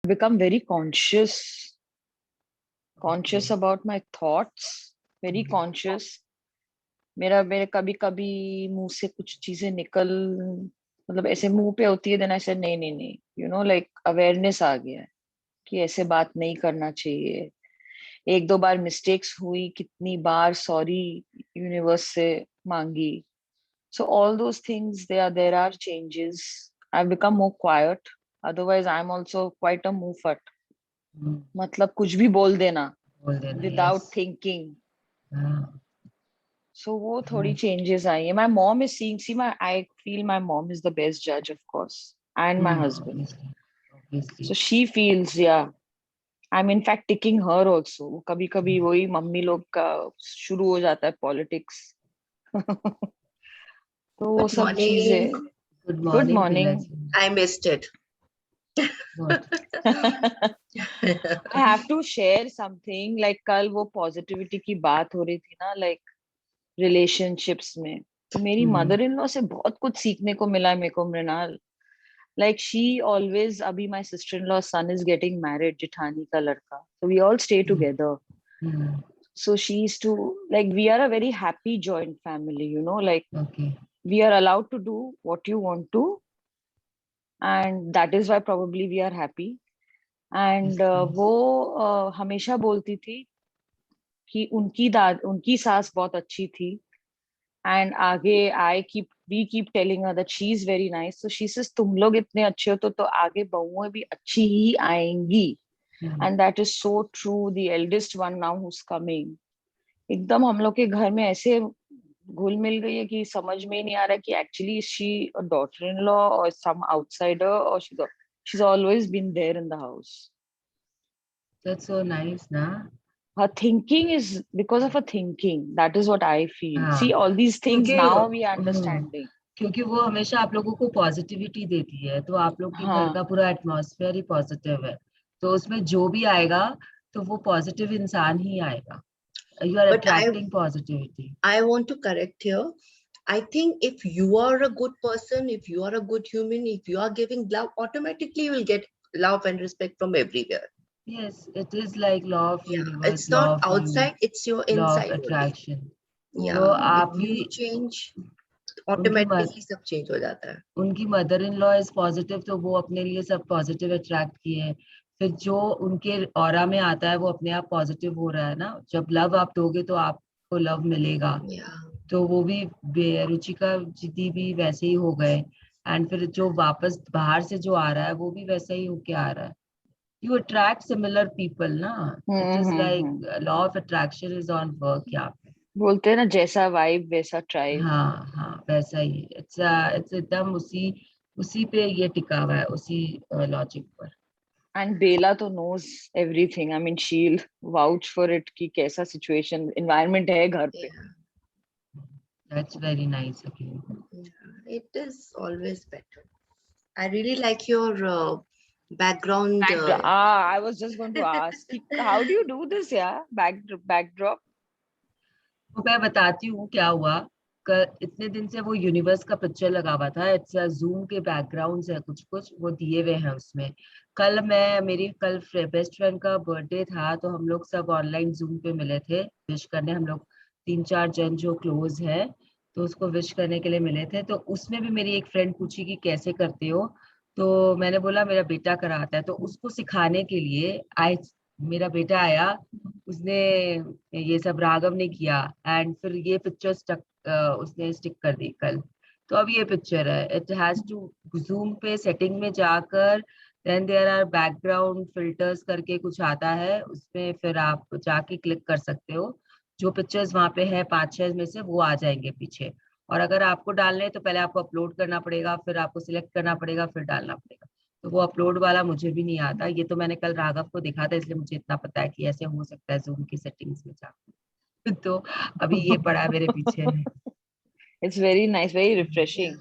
become very conscious about my thoughts, very conscious. मेरे कभी कभी मुंह से कुछ चीजें निकल, मतलब ऐसे मुंह पे होती है, देन आई सेड नहीं नहीं नहीं, लाइक अवेयरनेस आ गया है कि ऐसे बात नहीं करना चाहिए। एक दो बार मिस्टेक्स हुई, कितनी बार सॉरी यूनिवर्स से मांगी। So all those things, there are changes. I become more quiet, otherwise I am also quite a मूफट। हम्म, मतलब कुछ भी बोल देना बोल देना, विदाउट यस। थिंकिंग। हाँ, सो वो थोड़ी right. चेंजेस आई है। My mom is seeing, see my, I feel my mom is the best जज of course, and my husband. Obviously, obviously. So she feels, या I am in fact ticking her also. कभी कभी वही mummy लोग का शुरू हो जाता है पॉलिटिक्स। तो वो Good सब morning. चीजें। Good good morning, Pila morning. ji. I missed it. What? I have to share something, like कल वो पॉजिटिविटी की बात हो रही थी ना, लाइक रिलेशनशिप्स में। तो मेरी हम्म, मदर इन लॉ से बहुत कुछ सीखने को मिला है मेरे को, मृणाल। लाइक शी ऑलवेज, अभी my sister in law son is getting married, जिठानी का लड़का, so we all stay hmm, together. Hmm, So she used to, like, we are a very happy joint family, like okay. we are allowed to do what you want to, and that is why probably we are happy. Yes, And yes. वो हमेशा बोलती थी कि उनकी सास बहुत अच्छी थी। एंड आगे I keep we keep telling her that she is very nice, so she says तुम लोग इतने अच्छे हो तो आगे बहुएं भी अच्छी ही आएंगी। Hmm, and that is so true. The eldest one now who's coming, एकदम हम लोग के घर में ऐसे घुल मिल गई है कि समझ में ही नहीं आ रहा कि actually she a daughter in law और सम आउटसाइडर, और she's always been there in the house. that's so nice, na? Her thinking is because of her thinking. That is what I feel. See, हाँ, all these things क्योंकि now we are hmm, understanding. क्योंकि वो हमेशा आप लोगों को positivity देती है, तो आप लोग के घर का हाँ, पूरा एटमॉस्फेयर ही पॉजिटिव है, तो उसमें जो भी आएगा तो वो पॉजिटिव इंसान ही आएगा. You are But attracting positivity. I want to correct here. I think if you are a good person, if you are a good human, if you are giving love, automatically you will get love and respect from everywhere. Yes, it is like law of Yeah, universe, it's not law of you, outside, it's your law of inside only. attraction. तो Yeah, if आप भी you change, उनकी automatically सब change हो जाता है. उनकी mother in law is positive, तो वो अपने लिए सब पॉजिटिव अट्रैक्ट किए. फिर जो उनके ऑरा में आता है वो अपने आप पॉजिटिव हो रहा है ना. जब लव आप दोगे तो आपको लव मिलेगा. Yeah. तो वो भी रुचिका दीदी भी वैसे ही हो गए. एंड फिर जो वापस बाहर से जो आ रहा है वो भी वैसा ही होके आ रहा है. यू अट्रैक्ट सिमिलर पीपल ना. It is hmm. Like law of attraction is on work यहाँ पे. बोलते हैं ना, जैसा वाइब वैसा ट्राइब। हाँ हाँ, वैसा ही. इट्स एकदम उसी उसी पे ये टिका हुआ है, उसी लॉजिक पर. एंड बेला तो नोज एवरीथिंग, आई मीन शील वाउच फॉर इट कि कैसा सिचुएशन एनवायरनमेंट है घर पे। Yeah. That's very nice again. Yeah, it is always better. I really like your background. I was just going to ask कि how do you do this, yeah? Backdrop. तो मैं बताती हूँ क्या हुआ. इतने दिन से वो यूनिवर्स का पिक्चर लगा हुआ था. इट्स जूम के बैकग्राउंड्स है, कुछ कुछ वो दिए हुए हैं उसमें. मेरी कल बेस्ट फ्रेंड का बर्थडे था, तो हम लोग सब ऑनलाइन जूम पे मिले थे विश करने. हम लोग 3-4 जन जो क्लोज है, तो उसको विश करने के लिए मिले थे. तो उसमें भी मेरी एक फ्रेंड पूछी कि कैसे करते हो. तो मैंने बोला मेरा बेटा कराता है, तो उसको सिखाने के लिए मेरा बेटा आया. उसने ये सब राघव ने किया, एंड फिर ये पिक्चर उसने स्टिक कर दी कल. तो अब ये पिक्चर है. इट हैज टू जूम पे सेटिंग में जाकर, then there are background filters करके कुछ आता है उसमें, फिर आप जाके क्लिक कर सकते हो. जो पिक्चर्स वहां पे है 5-6 में से वो आ जाएंगे पीछे. और अगर आपको डालने हैं तो पहले आपको अपलोड करना पड़ेगा, फिर आपको सिलेक्ट करना पड़ेगा, फिर डालना पड़ेगा. तो वो अपलोड वाला मुझे भी नहीं आता. ये तो मैंने कल राघव को दिखा था, इसलिए मुझे इतना पता है कि ऐसे हो सकता है जूम की सेटिंग्स में जाकर. तो अभी ये पड़ा है मेरे पीछे. It's very nice, very refreshing.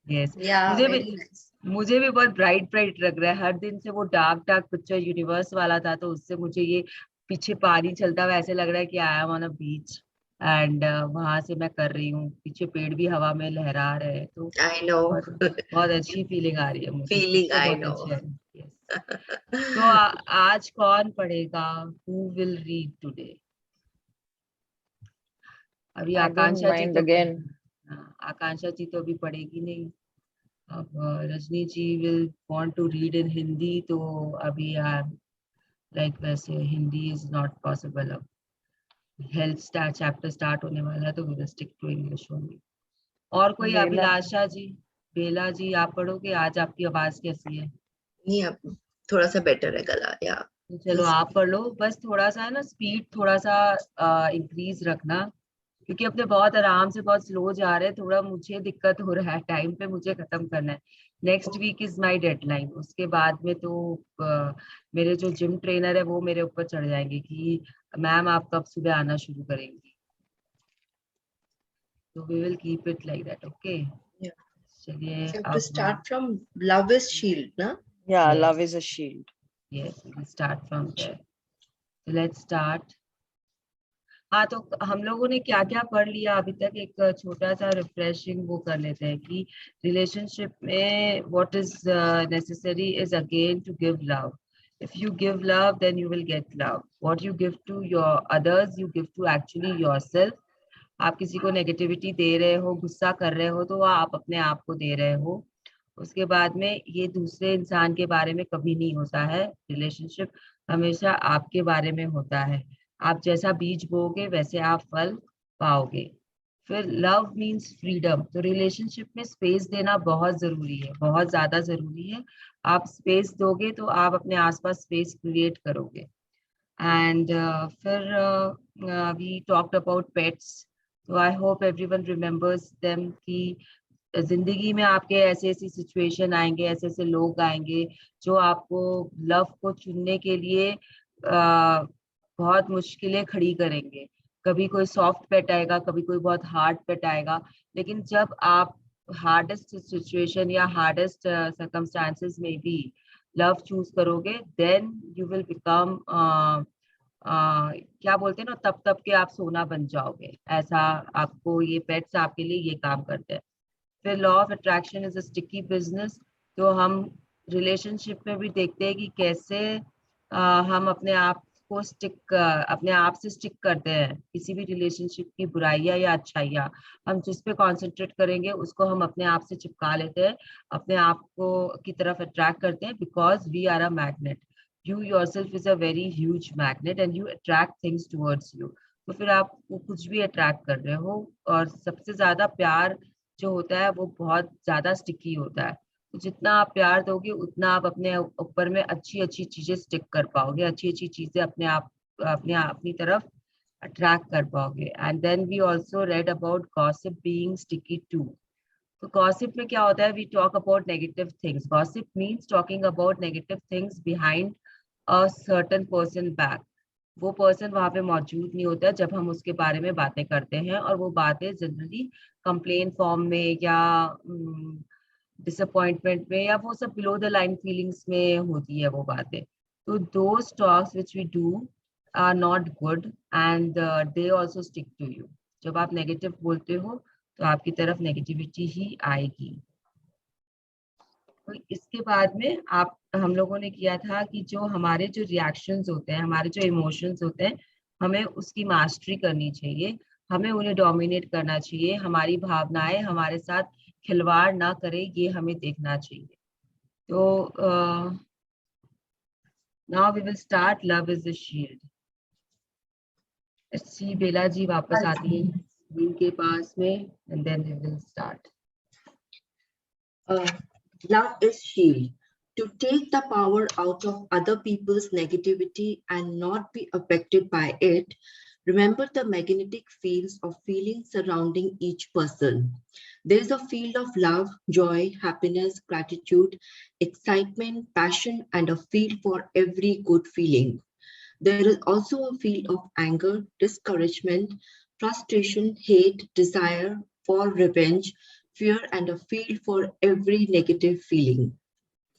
Yes. Yeah, मुझे भी very nice. मुझे भी बहुत ब्राइट ब्राइट लग रहा है. हर दिन से वो डार्क डार्क पिक्चर यूनिवर्स वाला था, तो उससे मुझे ये पीछे पानी चलता हुआ ऐसे लग रहा है कि I M on a beach. And वहां से मैं कर रही हूँ, पीछे पेड़ भी हवा में लहरा रहे हैं. तो I know. बहुत बहुत अच्छी फीलिंग आ रही है मुझे. Feeling, पिक्चर I बहुत know. अच्छे हैं. यस. तो आज कौन पढ़ेगा? Who will read today? अभी I don't Akanksha ji mind तो again. आकांक्षा जी तो अभी पढ़ेगी नहीं। अब रजनी जी will want to read in Hindi, तो अभी like वैसे हिंदी is not possible। अब हेल्थ चैप्टर स्टार्ट होने वाला है तो we will stick to English only। और कोई? बेला अभिलाषा जी, बेला जी आप पढ़ोगे? आज आपकी आवाज कैसी है? नहीं, अब थोड़ा सा बेटर है गला, या तो चलो आप पढ़ लो। बस थोड़ा सा है ना, स्पीड थोड़ा सा इंक्रीज रखना, क्योंकि अपने बहुत आराम से बहुत स्लो जा रहे हैं। थोड़ा मुझे दिक्कत हो रहा है, टाइम पे मुझे खत्म करना है। Next week is my deadline. उसके बाद में तो मेरे जो जिम ट्रेनर है वो मेरे ऊपर चढ़ जाएंगे कि मैम आप कब सुबह आना शुरू करेंगी। तो we will keep it like that, okay? Yeah. चलिए You have to अब start from Love is Shield, na? या Yes. Love is a shield. yes, we will start from there. So let's start. हाँ, तो हम लोगों ने क्या क्या पढ़ लिया अभी तक, एक छोटा सा रिफ्रेशिंग वो कर लेते हैं कि रिलेशनशिप में what is necessary is again to give love. If you give love then you will get love. What you give to your others you give to actually yourself. आप किसी को नेगेटिविटी दे रहे हो, गुस्सा कर रहे हो, तो वो आप अपने आप को दे रहे हो। उसके बाद में ये दूसरे इंसान के बारे में कभी नहीं होता है। रिलेशनशिप हमेशा आपके बारे में होता है। आप जैसा बीज बोओगे वैसे आप फल पाओगे। फिर लव मीन्स फ्रीडम। तो रिलेशनशिप में स्पेस देना बहुत जरूरी है, बहुत ज्यादा जरूरी है। आप स्पेस दोगे तो आप अपने आसपास स्पेस क्रिएट करोगे। एंड फिर वी टॉक्ड अबाउट पेट्स। तो आई होप एवरीवन रिमेम्बर्स देम कि जिंदगी में आपके ऐसे ऐसी सिचुएशन आएंगे, ऐसे ऐसे लोग आएंगे जो आपको लव को चुनने के लिए बहुत मुश्किलें खड़ी करेंगे। कभी कोई सॉफ्ट पेट आएगा, कभी कोई बहुत हार्ड पेट आएगा। लेकिन जब आप हार्डेस्ट सिचुएशन या हार्डेस्ट सर्कमस्टांसेस में भी लव चूज करोगे, देन यू विल बिकम क्या बोलते हैं ना, तब तब के आप सोना बन जाओगे। ऐसा आपको ये पेट्स आपके लिए ये काम करते हैं। फिर law of attraction is a sticky business. तो हम रिलेशनशिप में भी देखते हैं कि कैसे हम अपने आप को अपने आप से स्टिक करते हैं। किसी भी रिलेशनशिप की बुराइयां या अच्छाइयां, हम जिस पे कॉन्सेंट्रेट करेंगे उसको हम अपने आप से चिपका लेते हैं, अपने आप को की तरफ अट्रैक्ट करते हैं। Because we are a magnet. You yourself is a very huge magnet and you attract things towards you. तो फिर आप वो कुछ भी अट्रैक्ट कर रहे हो। और सबसे ज्यादा प्यार जो होता है वो बहुत ज्यादा स्टिकी होता है। तो जितना आप प्यार दोगे उतना आप अपने ऊपर में अच्छी अच्छी चीजें स्टिक कर पाओगे, अच्छी अच्छी चीजें अपनी तरफ अट्रैक्ट कर पाओगे। And then we also read about gossip being sticky too. तो गॉसिप में क्या होता है? We talk about negative things. Gossip means talking about negative things behind a certain person back. वो पर्सन वहां पे मौजूद नहीं होता जब हम उसके बारे में बातें करते हैं, और वो बातें जनरली कंप्लेन फॉर्म में या डिसअपॉइंटमेंट में या वो सब बिलो द लाइन फीलिंग्स में होती है वो बातें। तो those talks which we do are not good and they also stick to you. जब आप नेगेटिव बोलते हो तो आपकी तरफ नेगेटिविटी ही आएगी। तो इसके बाद में हम लोगों ने किया था कि जो हमारे जो रिएक्शंस होते हैं, हमारे जो इमोशंस होते हैं, हमें उसकी मास्टरी करनी चाहिए। हमें उन्हें डोमिनेट करना चाहिए। हमारी भावनाएं हमारे साथ खिलवाड़ ना करे, ये हमें देखना चाहिए। तो now we will start love is a shield. See Bela ji वापस आती हैं स्क्रीन के पास में, and then we will start. Love is shield. To take the power out of other people's negativity and not be affected by it, remember the magnetic fields of feelings surrounding each person. There is a field of love, joy, happiness, gratitude, excitement, passion, and a field for every good feeling. There is also a field of anger, discouragement, frustration, hate, desire for revenge, fear, and a field for every negative feeling.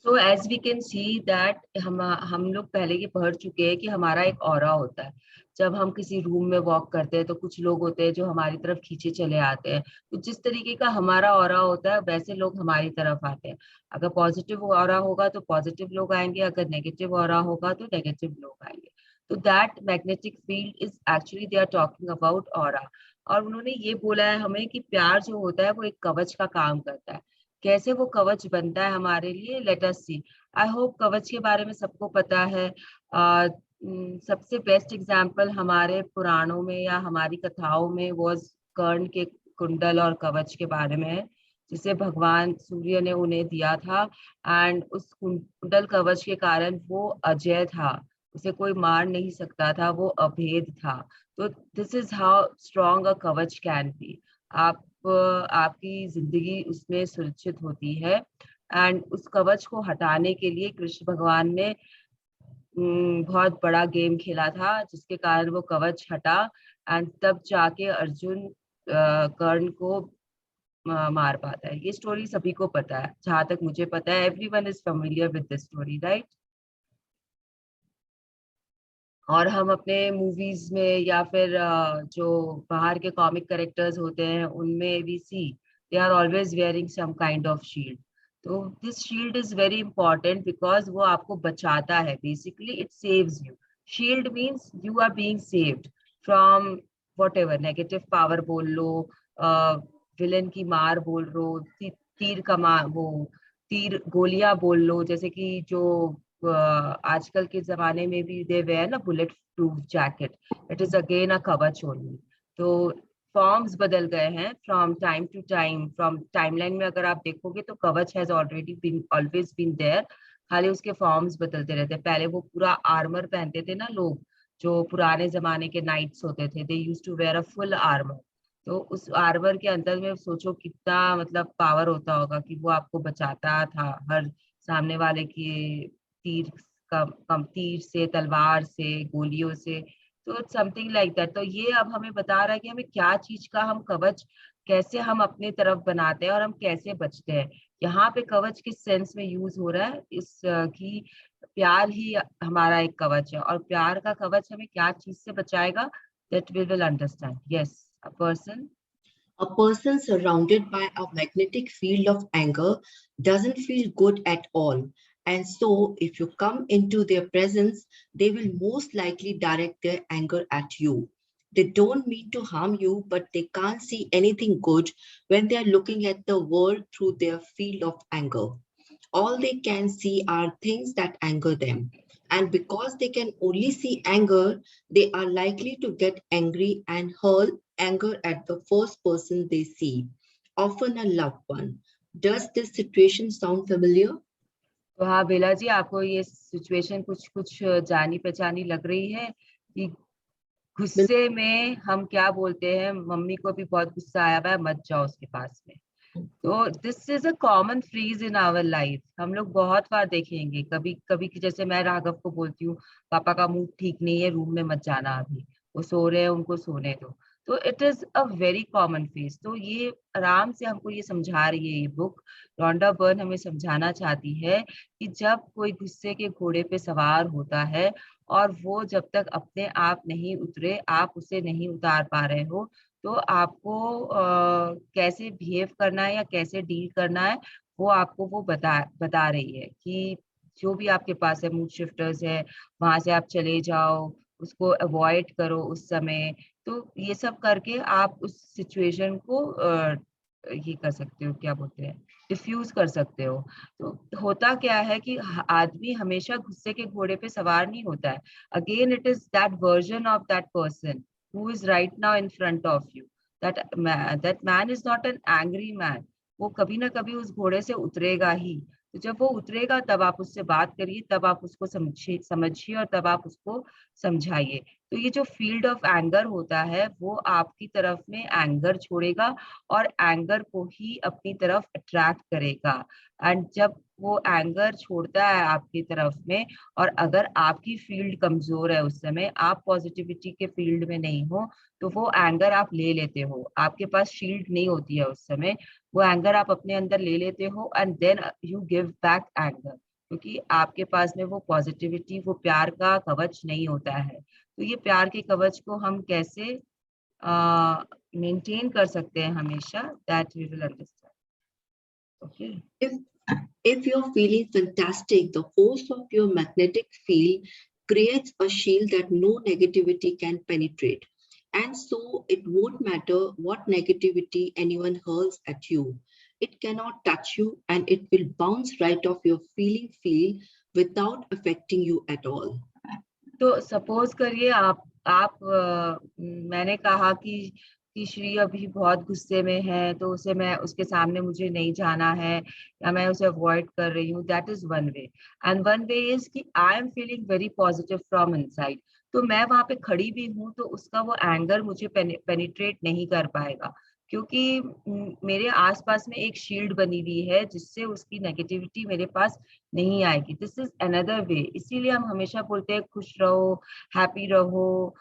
So as we can see that हम लोग पहले ये पढ़ चुके हैं कि हमारा एक ऑरा होता है। जब हम किसी रूम में वॉक करते हैं तो कुछ लोग होते हैं जो हमारी तरफ खींचे चले आते हैं। तो जिस तरीके का हमारा ऑरा होता है वैसे लोग हमारी तरफ आते हैं। अगर पॉजिटिव ऑरा होगा तो पॉजिटिव लोग आएंगे, अगर नेगेटिव ऑरा होगा तो नेगेटिव लोग आएंगे। तो that magnetic field is actually they are talking about aura. और उन्होंने ये बोला है हमें कि प्यार जो होता है वो एक कवच का काम करता है। कैसे वो कवच बनता है हमारे लिए, let us C. I hope कवच के बारे में सबको पता है। सबसे बेस्ट एग्जाम्पल हमारे पुराणों में या हमारी कथाओं में वो कर्ण के कुंडल और कवच के बारे में है, जिसे भगवान सूर्य ने उन्हें दिया था। एंड उस कुंडल कवच के कारण वो अजय था, उसे कोई मार नहीं सकता था, वो अभेद था। तो दिस इज हाउ स्ट्रॉन्ग अ कवच कैन बी। आप आपकी जिंदगी उसमें सुरक्षित होती है। एंड उस कवच को हटाने के लिए कृष्ण भगवान ने बहुत बड़ा गेम खेला था, जिसके कारण वो कवच हटा। एंड तब जाके अर्जुन कर्ण को मार पाता है। ये स्टोरी सभी को पता है, जहां तक मुझे पता है everyone is familiar with this story, right. और हम अपने मूवीज में या फिर जो बाहर के कॉमिक कैरेक्टर्स होते हैं उनमें भी see they are always wearing some kind of shield. तो this shield is very important because वो आपको बचाता है, basically it saves you. Shield means you are being saved from whatever negative power बोल लो, विलन की मार बोल लो, तीर कमान वो तीर गोलियां बोल लो, जैसे कि जो आजकल के जमाने में भी दे वेयर ना bullet proof jacket, it is again a कवच ओनली। तो फॉर्म्स बदल गए हैं from time to time. From timeline में अगर आप देखोगे तो कवच has already been always been there, खाली उसके फॉर्म्स बदलते रहते हैं। पहले वो पूरा आर्मर पहनते थे ना लोग, जो पुराने जमाने के नाइट्स होते थे, they used to wear a full armour. तो उस आर्मर के अंदर में सोचो कितना मतलब पावर होता होगा कि वो आपको बचाता था हर सामने वाले की तीर तीर से, तलवार से, गोलियों से। तो इट्स समथिंग लाइक दैट। तो ये अब हमें बता रहा है कि हमें क्या चीज का हम कवच कैसे हम अपने तरफ बनाते हैं और हम कैसे बचते हैं। यहाँ पे कवच किस सेंस में यूज हो रहा है, इस कि प्यार ही हमारा एक कवच है, और प्यार का कवच हमें क्या चीज से बचाएगा, that we will understand. Yes, a person A person surrounded by a magnetic field of anger doesn't feel good at all. And so, if you come into their presence, they will most likely direct their anger at you. They don't mean to harm you, but they can't see anything good when they are looking at the world through their field of anger. All they can see are things that anger them. And because they can only see anger, they are likely to get angry and hurl anger at the first person they see, often a loved one. Does this situation sound familiar? तो हाँ बेला जी, आपको ये situation कुछ कुछ जानी पहचानी लग रही है कि गुस्से में हम क्या बोलते हैं, मम्मी को भी बहुत गुस्सा आया हुआ है, मत जाओ उसके पास में। तो this is a common phrase in our life. हम लोग बहुत बार देखेंगे, कभी कभी कि जैसे मैं राघव को बोलती हूँ पापा का मूड ठीक नहीं है, रूम में मत जाना, अभी वो सो रहे हैं, उनको सोने दो। तो it is a very common phase. तो ये आराम से हमको ये समझा रही है ये बुक। रॉन्डा बर्न हमें समझाना चाहती है कि जब कोई गुस्से के घोड़े पे सवार होता है और वो जब तक अपने आप नहीं उतरे, आप उसे नहीं उतार पा रहे हो, तो आपको कैसे बिहेव करना है या कैसे डील करना है, वो आपको वो बता रही है कि जो भी आपके पास है, मूड शिफ्टर्स है, वहां से आप चले जाओ, उसको अवॉइड करो उस समय। तो ये सब करके आप उस सिचुएशन को ये कर सकते हो, क्या बोलते हैं, डिफ्यूज कर सकते हो। तो होता क्या है कि आदमी हमेशा गुस्से के घोड़े पे सवार नहीं होता है। Again it is that version of that person who is right now in front of you. That man is not an angry man. वो कभी ना कभी उस घोड़े से उतरेगा ही। तो जब वो उतरेगा तब आप उससे बात करिए, तब आप उसको समझिए और तब आप उसको समझाइए। तो ये जो फील्ड ऑफ एंगर होता है वो आपकी तरफ में एंगर छोड़ेगा और एंगर को ही अपनी तरफ अट्रैक्ट करेगा। एंड जब वो एंगर छोड़ता है आपकी तरफ में, और अगर आपकी फील्ड कमजोर है, उस समय आप पॉजिटिविटी के फील्ड में नहीं हो, तो वो एंगर आप ले लेते हो, आपके पास शील्ड नहीं होती है उस समय, वो एंगर आप अपने अंदर ले लेते हो and then you give back anger. क्योंकि आपके पास में वो पॉजिटिविटी, वो प्यार का कवच नहीं होता है। तो ये प्यार के कवच को हम कैसे मेंटेन कर सकते हैं हमेशा, that we will understand. Okay, If you're feeling fantastic, the force of your magnetic field creates a shield that no negativity can penetrate. And so it won't matter what negativity anyone hurls at you. It cannot touch you and it will bounce right off your feeling field without affecting you at all. तो suppose करिए मैंने कहा कि श्री अभी बहुत गुस्से में है, तो उसे मैं उसके सामने मुझे नहीं जाना है या मैं उसे अवॉइड कर रही हूँ, that is one way. And one way is कि I am feeling very positive from inside, तो मैं वहां पे खड़ी भी हूँ तो उसका वो एंगर मुझे पेनिट्रेट नहीं कर पाएगा, क्योंकि मेरे आसपास में एक शील्ड बनी हुई है जिससे उसकी नेगेटिविटी मेरे पास नहीं आएगी। This is another way. इसीलिए हम हमेशा बोलते हैं खुश रहो, हैप्पी रहो,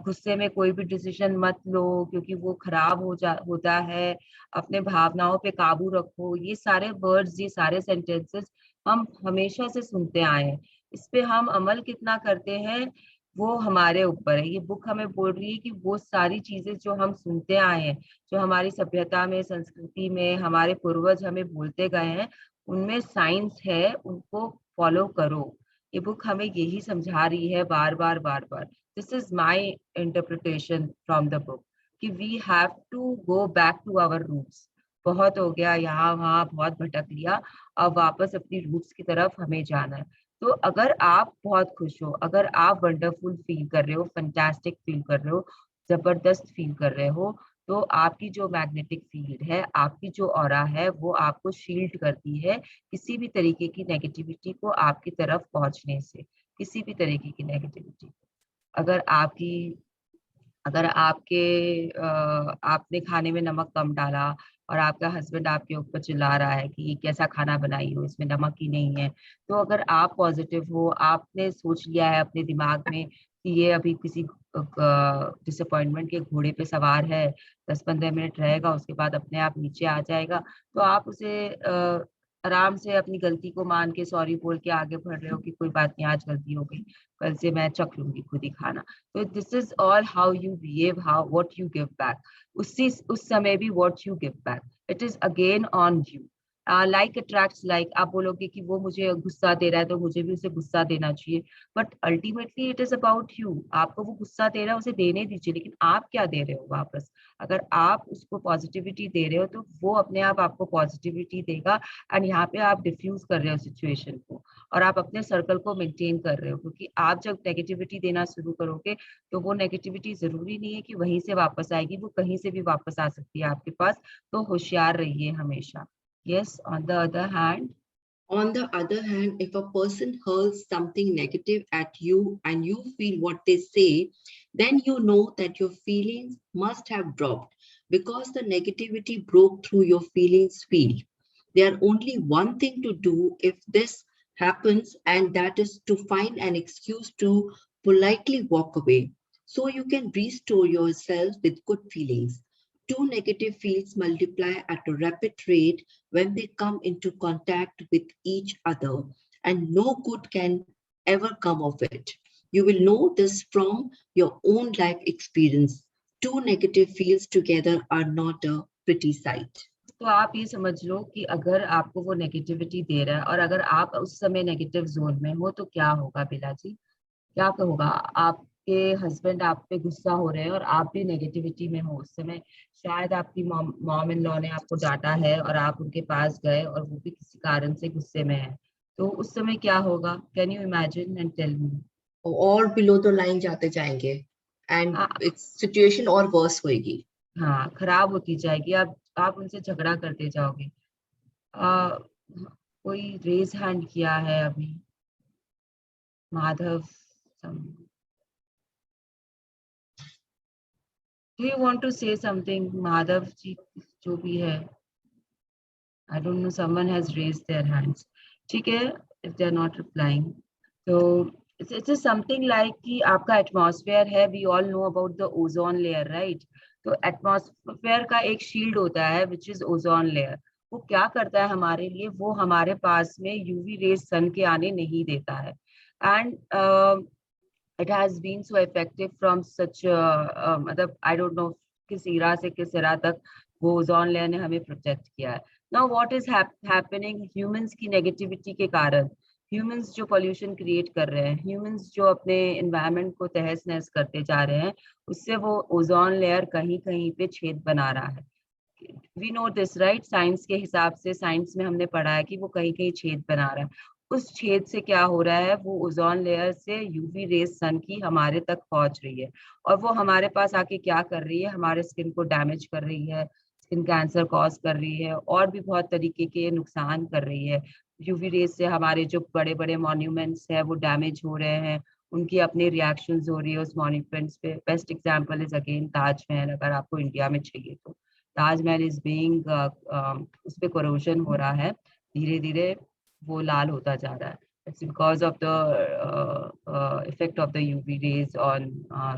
गुस्से में कोई भी डिसीजन मत लो क्योंकि वो खराब होता है, अपने भावनाओं पे काबू रखो। ये सारे वर्ड्स, ये सारे सेंटेंसेस हम हमेशा से सुनते आए हैं। इस पे हम अमल कितना करते हैं वो हमारे ऊपर है। ये बुक हमें बोल रही है कि वो सारी चीजें जो हम सुनते आए हैं, जो हमारी सभ्यता में, संस्कृति में हमारे पूर्वज हमें बोलते गए हैं, उनमें साइंस है, उनको फॉलो करो। ये बुक हमें यही समझा रही है बार बार बार बार। This is my interpretation from the book कि we have to go back to our roots. बहुत हो गया यहाँ वहाँ, बहुत भटक लिया, अब वापस अपनी रूट्स की तरफ हमें जाना है। तो अगर आप बहुत खुश हो, अगर आप वंडरफुल फील कर रहे हो, फैंटास्टिक फील कर रहे हो, जबरदस्त फील कर रहे हो, तो आपकी जो मैग्नेटिक फील्ड है, आपकी जो ऑरा है, वो आपको शील्ड करती है किसी भी तरीके की नेगेटिविटी को आपकी तरफ पहुंचने से, किसी भी तरीके की नेगेटिविटी। अगर आपने खाने में नमक कम डाला और आपका हस्बैंड आपके ऊपर चिल्ला रहा है कि ये कैसा खाना बनाई हो, इसमें नमक ही नहीं है, तो अगर आप पॉजिटिव हो, आपने सोच लिया है अपने दिमाग में कि ये अभी किसी डिसअपॉइंटमेंट के घोड़े पे सवार है, 10-15 मिनट रहेगा, उसके बाद अपने आप नीचे आ जाएगा, तो आप उसे आराम से अपनी गलती को मान के सॉरी बोल के आगे बढ़ रहे हो कि कोई बात नहीं, आज गलती हो गई, कल से मैं चख लूंगी खुद ही खाना। तो this is all how you behave, how what you give back. उस समय भी what you give back, it is again on you. Like attracts like. आप बोलोगे कि वो मुझे गुस्सा दे रहा है तो मुझे भी उसे गुस्सा देना चाहिए, but ultimately it is about you. आपको वो गुस्सा दे रहा है, उसे देने दीजिए, लेकिन आप क्या दे रहे हो वापस। अगर आप उसको पॉजिटिविटी दे रहे हो तो वो अपने आप आपको पॉजिटिविटी देगा। एंड यहाँ पे आप डिफ्यूज कर रहे हो सिचुएशन को और आप अपने सर्कल को मेंटेन कर रहे हो, क्योंकि आप जब नेगेटिविटी देना शुरू करोगे तो वो नेगेटिविटी जरूरी नहीं है कि वहीं से वापस आएगी, वो कहीं से भी वापस आ सकती है आपके पास। तो होशियार रहिए हमेशा। Yes, on the other hand, if a person hurls something negative at you and you feel what they say, then you know that your feelings must have dropped because the negativity broke through your feelings field. There's only one thing to do if this happens, and that is to find an excuse to politely walk away so you can restore yourself with good feelings. Two negative fields multiply at a rapid rate when they come into contact with each other, and no good can ever come of it. You will know this from your own life experience. Two negative fields together are not a pretty sight. तो आप ये समझ लो कि अगर आपको वो negativity दे रहा है और अगर आप उस समय नेगेटिव जोन में हो तो क्या होगा बिला जी, क्या होगा। आपके हस्बैंड आप पे गुस्सा हो रहे हैं और आप भी नेगेटिविटी में हो उस समय। शायद आपकी मॉम इन लॉ ने आपको डांटा है और आप उनके पास गए और वो भी किसी कारण से गुस्से में है, तो उस समय क्या होगा। Can you imagine and tell me. और बिलो द लाइन जाते जाएंगे एंड सिचुएशन और वर्स होएगी। हाँ, खराब होती जाएगी। आप उनसे झगड़ा करते जाओगे। कोई रेज हैंड किया है अभी? Madhav, do you want to say something? Madhav ji जो भी है, I don't know, someone has raised their hands. ठीक है, if they are not replying, so it's something like कि आपका एटमॉस्फेयर है, we all know about the ozone layer, right? तो atmosphere का एक शील्ड होता है which is ओजोन लेयर। वो क्या करता है हमारे लिए, वो हमारे पास में यूवी रेज सन के आने नहीं देता है। And it has been so effective from such मतलब I don't know किस इरा से किस इरा तक वो ओजोन लेयर ने हमें प्रोटेक्ट किया है। Now what is happening, humans की नेगेटिविटी के कारण, ह्यूमंस जो पोल्यूशन क्रिएट कर रहे हैं, ह्यूमंस जो अपने एनवायरनमेंट को तहस नहस करते जा रहे हैं, उससे वो ओजोन लेयर कहीं कहीं पे छेद बना रहा है। We know this right, science के हिसाब से, साइंस में हमने पढ़ा है कि वो कहीं कहीं छेद बना रहा है। उस छेद से क्या हो रहा है, वो ओजोन लेयर से यूवी रेज सन की हमारे तक पहुंच रही है, और वो हमारे पास आके क्या कर रही है, हमारे स्किन को डैमेज कर रही है, स्किन कैंसर कॉज कर रही है, और भी बहुत तरीके के नुकसान कर रही है। यूवी रेज से हमारे जो बड़े बड़े मॉन्यूमेंट्स है वो डैमेज हो रहे हैं, उनकी अपनी रिएक्शंस हो रही है उस मॉन्यूमेंट्स पे। Best example is again Taj Mahal, अगर आपको इंडिया में चाहिए तो ताजमहल इज बीइंग उस पे कोरोजन हो रहा है, धीरे धीरे वो लाल होता जा रहा है। It's because of the effect of the UV rays on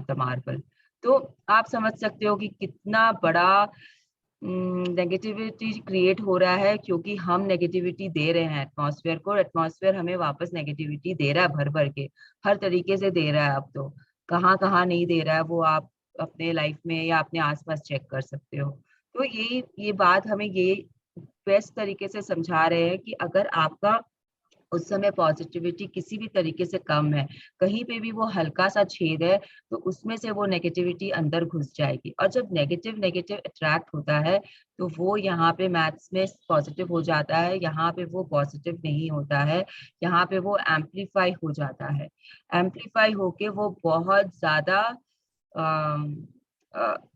the marble. तो आप समझ सकते हो कि कितना बड़ा नेगेटिविटी क्रिएट हो रहा है, क्योंकि हम नेगेटिविटी दे रहे हैं एटमॉस्फेयर को, एटमॉस्फेयर हमें वापस नेगेटिविटी दे रहा है, भर भर के हर तरीके से दे रहा है। अब तो कहाँ कहाँ नहीं दे रहा है वो आप अपने लाइफ में या अपने आसपास चेक कर सकते हो। तो ये बात हमें ये बेस्ट तरीके से समझा रहे हैं कि अगर आपका उस समय पॉजिटिविटी किसी भी तरीके से कम है, कहीं पे भी वो हल्का सा छेद है, तो उसमें से वो नेगेटिविटी अंदर घुस जाएगी। और जब नेगेटिव नेगेटिव अट्रैक्ट होता है, तो वो यहाँ पे मैथ्स में पॉजिटिव हो जाता है, यहाँ पे वो पॉजिटिव नहीं होता है, यहाँ पे वो एम्पलीफाई हो जाता है। एम्पलीफाई होके वो बहुत ज्यादा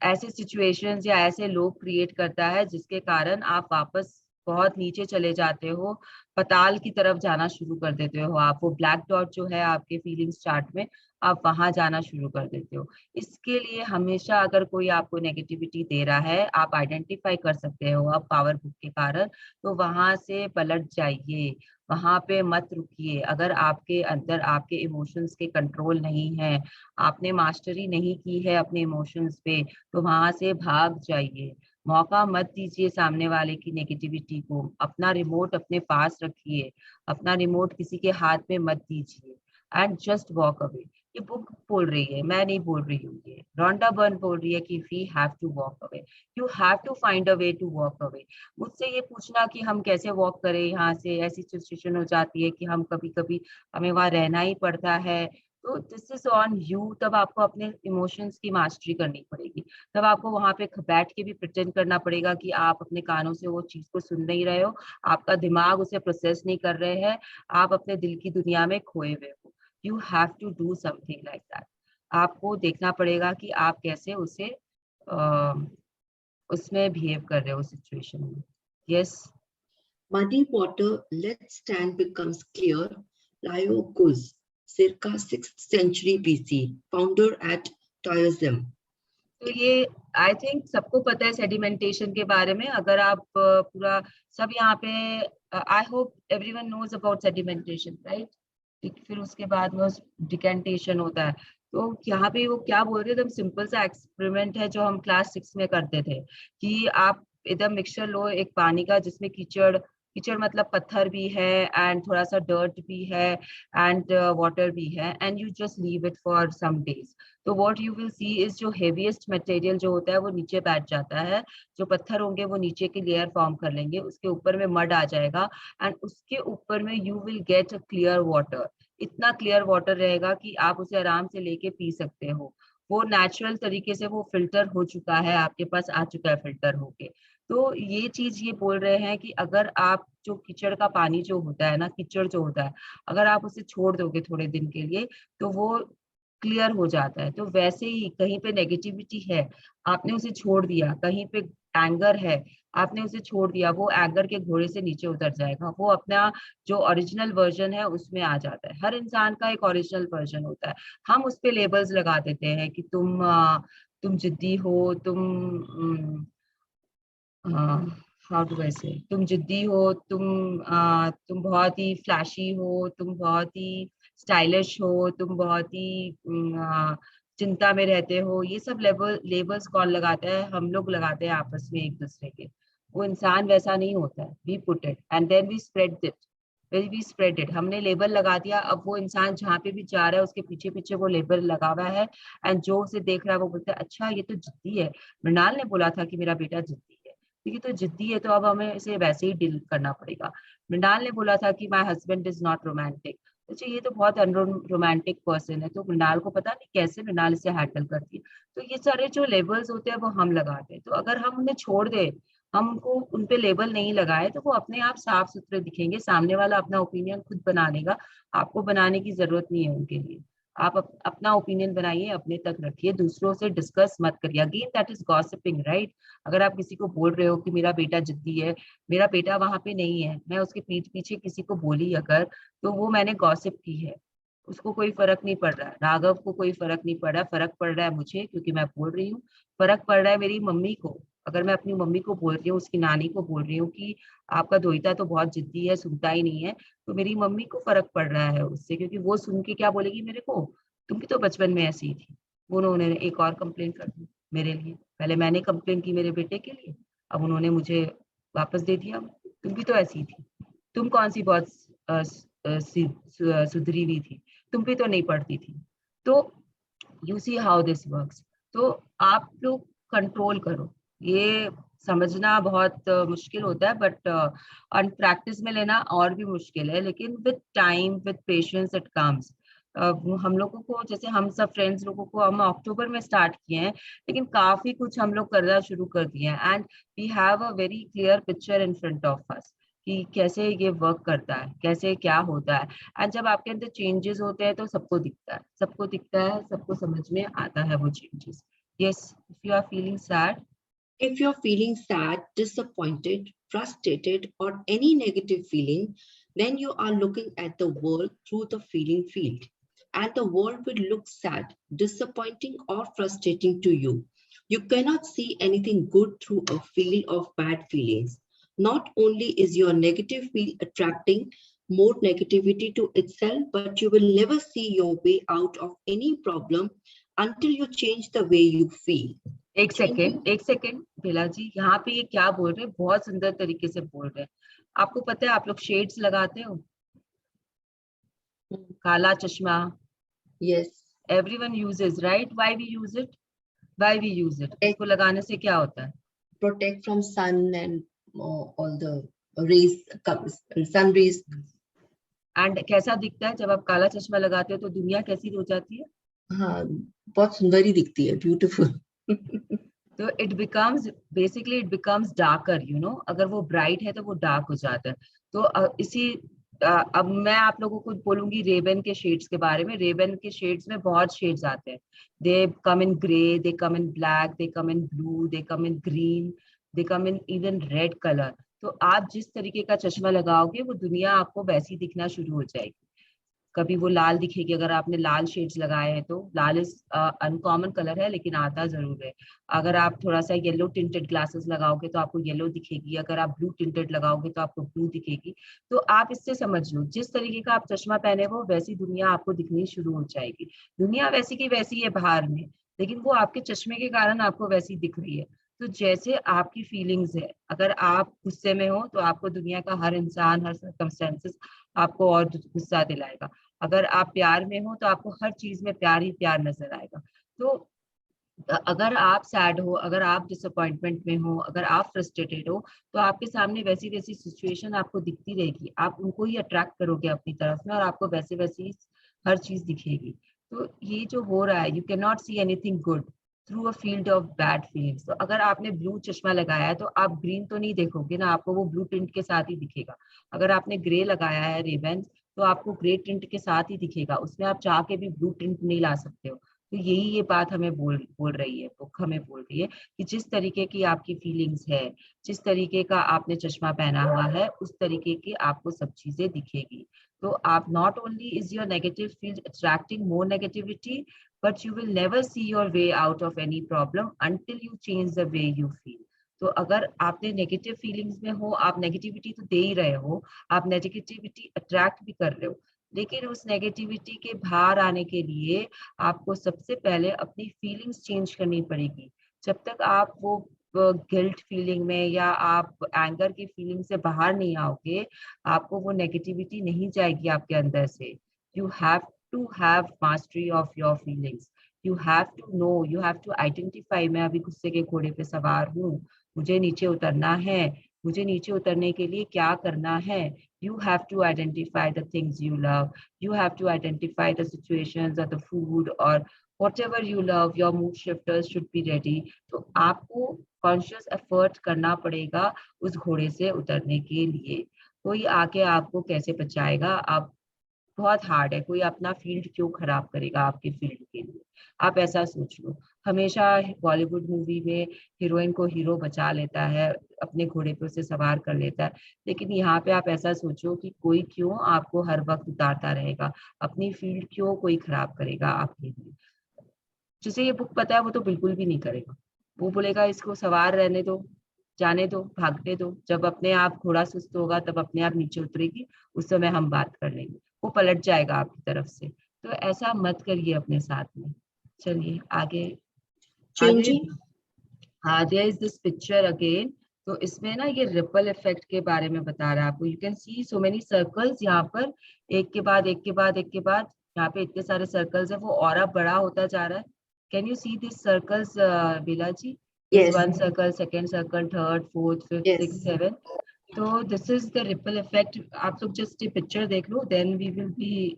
ऐसे सिचुएशंस या ऐसे लोग क्रिएट करता है, जिसके कारण आप वापस बहुत नीचे चले जाते हो, पताल की तरफ जाना शुरू कर देते हो। आप वो ब्लैक डॉट जो है आपके फीलिंग्स चार्ट में, आप वहां जाना शुरू कर देते हो। इसके लिए हमेशा अगर कोई आपको नेगेटिविटी दे रहा है, आप आइडेंटिफाई कर सकते हो अब पावर बुक के कारण, तो वहां से पलट जाइए, वहां पे मत रुकिए। अगर आपके अंदर आपके इमोशंस के कंट्रोल नहीं है, आपने मास्टरी नहीं की है अपने इमोशंस पे, तो वहां से भाग जाइए। मौका मत दीजिए सामने वाले की नेगेटिविटी को। अपना रिमोट अपने पास रखिए, अपना रिमोट किसी के हाथ में मत दीजिए, एंड जस्ट वॉक अवे। ये बुक बोल रही है, मैं नहीं बोल रही हूँ, ये रोंडा बर्न बोल रही है कि we have to walk away, you have to find a way to walk away. मुझसे ये पूछना कि हम कैसे वॉक करें यहाँ से, ऐसी सिचुएशन हो जाती है कि हम कभी कभी हमें वहां रहना ही पड़ता है, तो दिस इज ऑन यू। तब आपको अपने इमोशंस की मास्टरी करनी पड़ेगी, तब आपको वहां पे बैठ के भी प्रिटेंड करना पड़ेगा कि आप अपने कानों से वो चीज को सुन नहीं रहे हो, आपका दिमाग उसे प्रोसेस नहीं कर रहे हैं, आप अपने दिल की दुनिया में खोए हुए हो। You have to do something like that. आपको देखना पड़ेगा कि आप कैसे उसे उसमें बिहेव कर रहे हो सिचुएशन में। Yes. Muddy water, let's stand becomes clear. Lyocus, circa 6th century BC, founder at Toyosem. तो ये आई थिंक सबको पता है सेडिमेंटेशन के बारे में। अगर आप पूरा सब यहाँ पे, I hope everyone knows about sedimentation, right. फिर उसके बाद में डिकेंटेशन होता है। तो यहाँ पे वो क्या बोल रहे थे, एकदम सिंपल सा एक्सपेरिमेंट है जो हम क्लास 6 में करते थे, कि आप एकदम मिक्सचर लो एक पानी का, जिसमें कीचड़, कीचड़ मतलब पत्थर भी है एंड थोड़ा सा डर्ट भी है एंड वाटर भी है, and you just leave it for some days. तो what you will see is जो हेवीएस्ट मटेरियल जो होता है वो नीचे बैठ जाता है, जो पत्थर होंगे वो नीचे की लेयर फॉर्म कर लेंगे, उसके ऊपर में मड आ जाएगा, एंड उसके ऊपर में you will get clear water. इतना क्लियर वाटर रहेगा कि आप उसे आराम से लेके पी सकते हो। वो नेचुरल तरीके से वो फिल्टर हो चुका है, आपके पास आ चुका है फिल्टर होके। तो ये चीज ये बोल रहे हैं कि अगर आप जो कीचड़ का पानी जो होता है ना, कीचड़ जो होता है, अगर आप उसे छोड़ दोगे थोड़े दिन के लिए, तो वो क्लियर हो जाता है। तो वैसे ही कहीं पे नेगेटिविटी है, आपने उसे छोड़ दिया, कहीं पे एंगर है, आपने उसे छोड़ दिया, वो एंगर के घोड़े से नीचे उतर जाएगा, वो अपना जो ओरिजिनल वर्जन है उसमें आ जाता है। हर इंसान का एक ओरिजिनल वर्जन होता है, हम उस पे लेबल्स लगा देते हैं कि तुम जिद्दी हो, हाउ टू वैसे तुम जिद्दी हो, तुम बहुत ही फ्लैशी हो, तुम बहुत ही स्टाइलिश हो, तुम बहुत ही चिंता में रहते हो। ये सब लेबल्स कौन लगाता है? हम लोग लगाते हैं आपस में एक दूसरे के। वो इंसान वैसा नहीं होता है। We put it and then we spread it, हमने लेबल लगा दिया। अब वो इंसान जहाँ पे भी जा रहा है उसके पीछे पीछे वो लेबल लगा हुआ है, एंड जो उसे देख रहा है वो बोलता है अच्छा ये तो जिद्दी है, मृणाल ने बोला था कि मेरा बेटा जिद्दी है, क्योंकि तो जिद्दी है तो अब हमें इसे वैसे ही डील करना पड़ेगा। मृणाल ने बोला था कि my husband is not romantic, अच्छा ये तो बहुत अनरोमांटिक पर्सन है, तो मृणाल को पता नहीं कैसे मृणाल इसे हैंडल करती है। तो ये सारे जो लेबल्स होते हैं वो हम लगाते हैं। तो अगर हम उन्हें छोड़ दें, हमको उन पे लेबल नहीं लगाए, तो वो अपने आप साफ सुथरे दिखेंगे, सामने वाला अपना ओपिनियन खुद बना लेगा, आपको बनाने की जरूरत नहीं है उनके लिए। आप अपना ओपिनियन बनाइए, अपने तक रखिए, दूसरों से डिस्कस मत करिए। Again that is gossiping, right? अगर आप किसी को बोल रहे हो कि मेरा बेटा जिद्दी है, मेरा बेटा वहां पे नहीं है, मैं उसके पीठ पीछे किसी को बोली अगर, तो वो मैंने गॉसिप की है, उसको कोई फर्क नहीं पड़ रहा है, राघव को कोई फर्क नहीं पड़ रहा है, फर्क पड़ रहा है मुझे क्योंकि मैं बोल रही हूँ। फर्क पड़ रहा है मेरी मम्मी को, अगर मैं अपनी मम्मी को बोल रही हूँ, उसकी नानी को बोल रही हूँ कि आपका दोहिता तो बहुत जिद्दी है, सुनता ही नहीं है, तो मेरी मम्मी को फर्क पड़ रहा है उससे, क्योंकि वो सुन के क्या बोलेगी मेरे को, तुम भी तो बचपन में ऐसी ही थी। वो उन्होंने एक और कंप्लेन कर दी मेरे लिए, पहले मैंने कंप्लेन की मेरे बेटे के लिए, अब उन्होंने मुझे वापस दे दिया, तुम भी तो ऐसी ही थी, तुम कौन सी बहुत सुधरी हुई थी, तुम भी तो नहीं पढ़ती थी। तो you see how this works. तो आप लोग कंट्रोल करो, ये समझना बहुत मुश्किल होता है, बट प्रैक्टिस में लेना और भी मुश्किल है, लेकिन with time with patience it comes. हम लोगों को, जैसे हम सब फ्रेंड्स लोगों को, हम अक्टूबर में स्टार्ट किए हैं, लेकिन काफी कुछ हम लोग करना शुरू कर दिए हैं, and we have a very clear picture in front of us कि कैसे ये वर्क करता है, कैसे क्या होता है। एंड जब आपके अंदर चेंजेस होते हैं तो सबको दिखता है, सबको दिखता है, सबको समझ में आता है वो changes. Yes, if you are feeling sad, If you're feeling sad, disappointed, frustrated, or any negative feeling, then you are looking at the world through the feeling field. And the world will look sad, disappointing, or frustrating to you. You cannot see anything good through a field of bad feelings. Not only is your negative field attracting more negativity to itself, but you will never see your way out of any problem until you change the way you feel. एक second बेला जी, यहाँ पे ये क्या बोल रहे हैं, बहुत सुंदर तरीके से बोल रहे हैं। आपको पता है आप लोग शेड्स लगाते हो, काला चश्मा? Yes. Everyone uses, right? Why we use it? Why we use it? इसको लगाने से क्या होता है? Protect from sun and all the rays, sun rays. And कैसा दिखता है जब आप काला चश्मा लगाते हो, तो दुनिया कैसी हो जाती है? हाँ, बहुत सुंदर ही दिखती है, ब्यूटीफुल। तो it becomes darker, you know, अगर वो ब्राइट है तो वो डार्क हो जाता है। तो अब मैं आप लोगों को बोलूंगी रेबन के शेड्स के बारे में। रेबन के शेड्स में बहुत शेड्स आते हैं, they come in grey, they come in black, they come in blue, they come in green, they come in even red colour. तो आप जिस तरीके का चश्मा लगाओगे वो दुनिया आपको वैसी दिखना शुरू हो जाएगी। कभी वो लाल दिखेगी, अगर आपने लाल शेड्स लगाए हैं तो। लाल इज अनकॉमन कलर है लेकिन आता जरूर है। अगर आप थोड़ा सा येलो टिंटेड ग्लासेस लगाओगे तो आपको येलो दिखेगी, अगर आप ब्लू टिंटेड लगाओगे तो आपको ब्लू दिखेगी। तो आप इससे समझ लो, जिस तरीके का आप चश्मा पहने हो वैसी दुनिया आपको दिखनी शुरू हो जाएगी। दुनिया वैसी की वैसी है बाहर में, लेकिन वो आपके चश्मे के कारण आपको वैसी दिख रही है। तो जैसे आपकी फीलिंग्स है, अगर आप गुस्से में हो तो आपको दुनिया का हर इंसान, हर सर्कमस्टेंसेस आपको और गुस्सा दिलाएगा। अगर आप प्यार में हो तो आपको हर चीज में प्यार ही प्यार नजर आएगा। तो अगर आप सैड हो, अगर आप डिसअपॉइंटमेंट में हो, अगर आप फ्रस्ट्रेटेड हो, तो आपके सामने वैसी वैसी सिचुएशन आपको दिखती रहेगी, आप उनको ही अट्रैक्ट करोगे अपनी तरफ में, और आपको वैसे वैसी हर चीज दिखेगी। तो ये जो हो रहा है, you can not see anything good through a field of bad feelings. तो अगर आपने ब्लू चश्मा लगाया है तो आप ग्रीन तो नहीं देखोगे ना, आपको वो ब्लू टिंट के साथ ही दिखेगा। अगर आपने ग्रे लगाया है रिबन, तो आपको ग्रे टिंट के साथ ही दिखेगा, उसमें आप चाह के भी ब्लू टिंट नहीं ला सकते हो। तो यही ये बात हमें बोल रही है, बुक हमें बोल रही है कि जिस तरीके की आपकी फीलिंग्स है, जिस तरीके का आपने चश्मा पहना हुआ है, उस तरीके की आपको सब चीजें दिखेगी। तो आप, not only is your negative field attracting more negativity, but you will never see your way out of any problem until you change the way you feel. तो अगर आपने नेगेटिव फीलिंग्स में हो, आप नेगेटिविटी तो दे ही रहे हो, आप नेगेटिविटी अट्रैक्ट भी कर रहे हो, लेकिन उस नेगेटिविटी के बाहर आने के लिए आपको सबसे पहले अपनी फीलिंग्स चेंज करनी पड़ेगी। जब तक आप वो गिल्ट फीलिंग में या आप एंगर की फीलिंग से बाहर नहीं आओगे, आपको वो नेगेटिविटी नहीं जाएगी आपके अंदर से। You have to have mastery of your feelings, you have to know, you have to identify, मैं अभी गुस्से के घोड़े पे सवार हूँ, मुझे नीचे उतरना है, मुझे नीचे उतरने के लिए क्या करना है। You have to identify the things you love. You have to identify the situations or the food or whatever you love. Your mood shifters should be ready. तो आपको conscious effort करना पड़ेगा उस घोड़े से उतरने के लिए। कोई आके आपको कैसे बचाएगा? आप बहुत हार्ड है, कोई अपना फील्ड क्यों खराब करेगा आपके फील्ड के लिए? आप ऐसा सोच लो। हमेशा बॉलीवुड मूवी में हीरोइन को हीरो बचा लेता है, अपने घोड़े पे उसे सवार कर लेता है, लेकिन यहाँ पे आप ऐसा सोचो कि कोई क्यों आपको हर वक्त उतारता रहेगा, अपनी फील्ड क्यों कोई खराब करेगा आपके लिए? जिसे ये बुक पता है वो तो बिल्कुल भी नहीं करेगा, वो बोलेगा इसको सवार रहने दो, जाने दो, भागने दो, जब अपने आप घोड़ा सुस्त होगा तब अपने आप नीचे उतरेगी, उस समय हम बात कर लेंगे, वो पलट जाएगा आपकी तरफ से। तो ऐसा मत करिए अपने साथ में। चलिए आगे आगे। Changing, हाँ, there is this picture again. तो इसमें ना ये रिपल इफेक्ट के बारे में बता रहा है आपको। You can see so many circles यहाँ पर, एक के बाद एक के बाद एक के बाद, यहाँ पे इतने सारे सर्कल्स है, वो और बड़ा होता जा रहा है। Can you see this circles Bela ji? This yes, one circle, second circle, third, fourth, fifth, six, yes. Seven. तो this is the ripple effect. आप लोग जस्ट ये पिक्चर देख लो, then we will be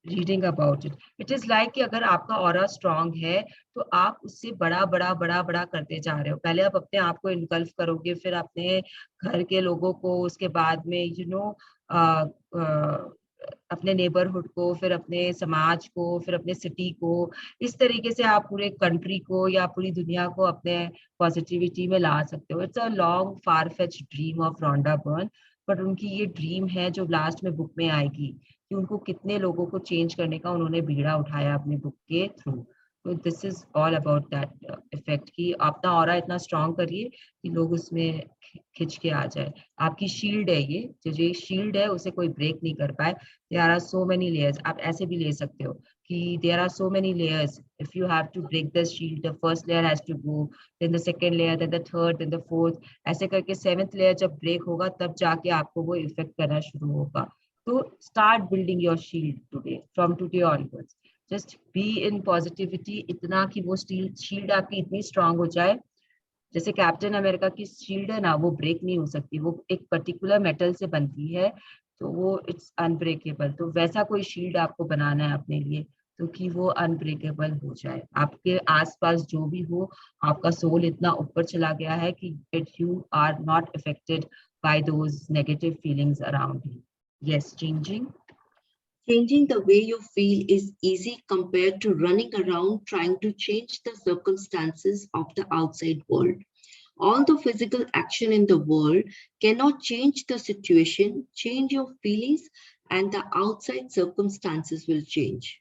reading about it. It is like कि अगर आपका aura strong है तो आप उससे बड़ा बड़ा बड़ा बड़ा करते जा रहे हो। पहले आप अपने आप को इनगल्फ करोगे, फिर अपने घर के लोगों को, उसके बाद में अपने नेबरहुड को, फिर अपने समाज को, फिर अपने सिटी को, इस तरीके से आप पूरे कंट्री को या पूरी दुनिया को अपने पॉजिटिविटी में ला सकते हो। It's a long far fetch dream of Rhonda Byrne, but उनकी ये ड्रीम है जो लास्ट में बुक में आएगी, कि उनको कितने लोगों को चेंज करने का उन्होंने बीड़ा उठाया अपनी बुक के थ्रू। तो this is all about that effect, कि अपना ऑरा इतना स्ट्रांग करिए कि लोग उसमें खिंच के आ जाए। आपकी शील्ड है ये, जो ये शील्ड है उसे कोई ब्रेक नहीं कर पाए। There are so many layers, आप ऐसे भी ले सकते हो कि there are so many layers, if you have to break the shield, the first layer has to go, then the second layer, then the third, then the fourth, ऐसे करके seventh layer जब ब्रेक होगा तब जाके आपको वो effect करना शुरू होगा। तो start building your shield today, from today onwards. Just be in positivity, इतना कि वो शील्ड आपकी इतनी स्ट्रांग हो जाए। जैसे कैप्टन अमेरिका की शील्ड है ना, वो ब्रेक नहीं हो सकती, वो एक पर्टिकुलर मेटल से बनती है, तो वो इट्स अनब्रेकेबल। तो वैसा कोई शील्ड आपको बनाना है अपने लिए, तो कि वो अनब्रेकेबल हो जाए। आपके आसपास जो भी हो, आपका सोल इतना ऊपर चला गया है कि it you are not affected by those negative feelings around you. Yes, changing. Changing the way you feel is easy compared to running around trying to change the circumstances of the outside world. All the physical action in the world cannot change the situation, change your feelings, and the outside circumstances will change.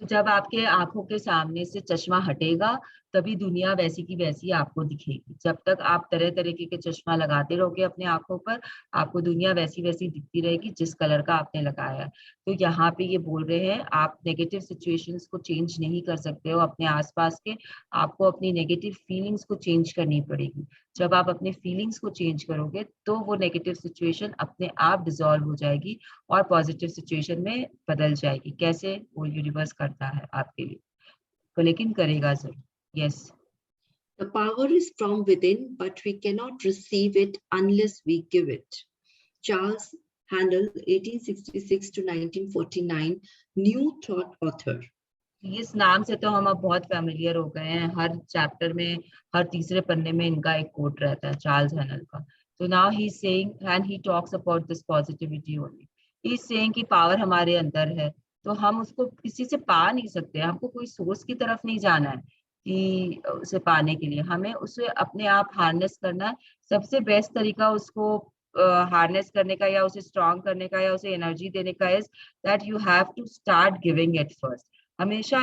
जब आपके आंखों के सामने से चश्मा हटेगा तभी दुनिया वैसी की वैसी आपको दिखेगी। जब तक आप तरह तरीके के चश्मा लगाते रहोगे अपने आंखों पर, आपको दुनिया वैसी वैसी दिखती रहेगी जिस कलर का आपने लगाया है। तो यहाँ पे ये बोल रहे हैं, आप नेगेटिव सिचुएशंस को चेंज नहीं कर सकते हो अपने आसपास के, आपको अपनी नेगेटिव फीलिंग्स को चेंज करनी पड़ेगी। जब आप अपने फीलिंग्स को चेंज करोगे तो वो नेगेटिव सिचुएशन अपने आप डिसॉल्व हो जाएगी और पॉजिटिव सिचुएशन में बदल जाएगी। कैसे? वो यूनिवर्स करता है आपके लिए, तो लेकिन करेगा जरूर। Yes. The power is from within, but we cannot receive it unless we give it. Charles Handel, 1866 to 1949, New Thought author. इस नाम से तो हम अब बहुत फैमिलियर हो गए हैं, हर चैप्टर में, हर तीसरे पन्ने में इनका एक कोट रहता है, चार्ल्स हैनल का। तो now he is saying, and he talks about this positivity only. He is saying कि पावर हमारे अंदर है, तो हम उसको किसी से पा नहीं सकते, हमको कोई सोर्स की तरफ नहीं जाना है कि उसे पाने के लिए, हमें उसे अपने आप हार्नेस करना है। सबसे बेस्ट तरीका उसको हार्नेस करने का या उसे स्ट्रॉन्ग करने का या उसे एनर्जी देने का is that you have to start giving it first. हमेशा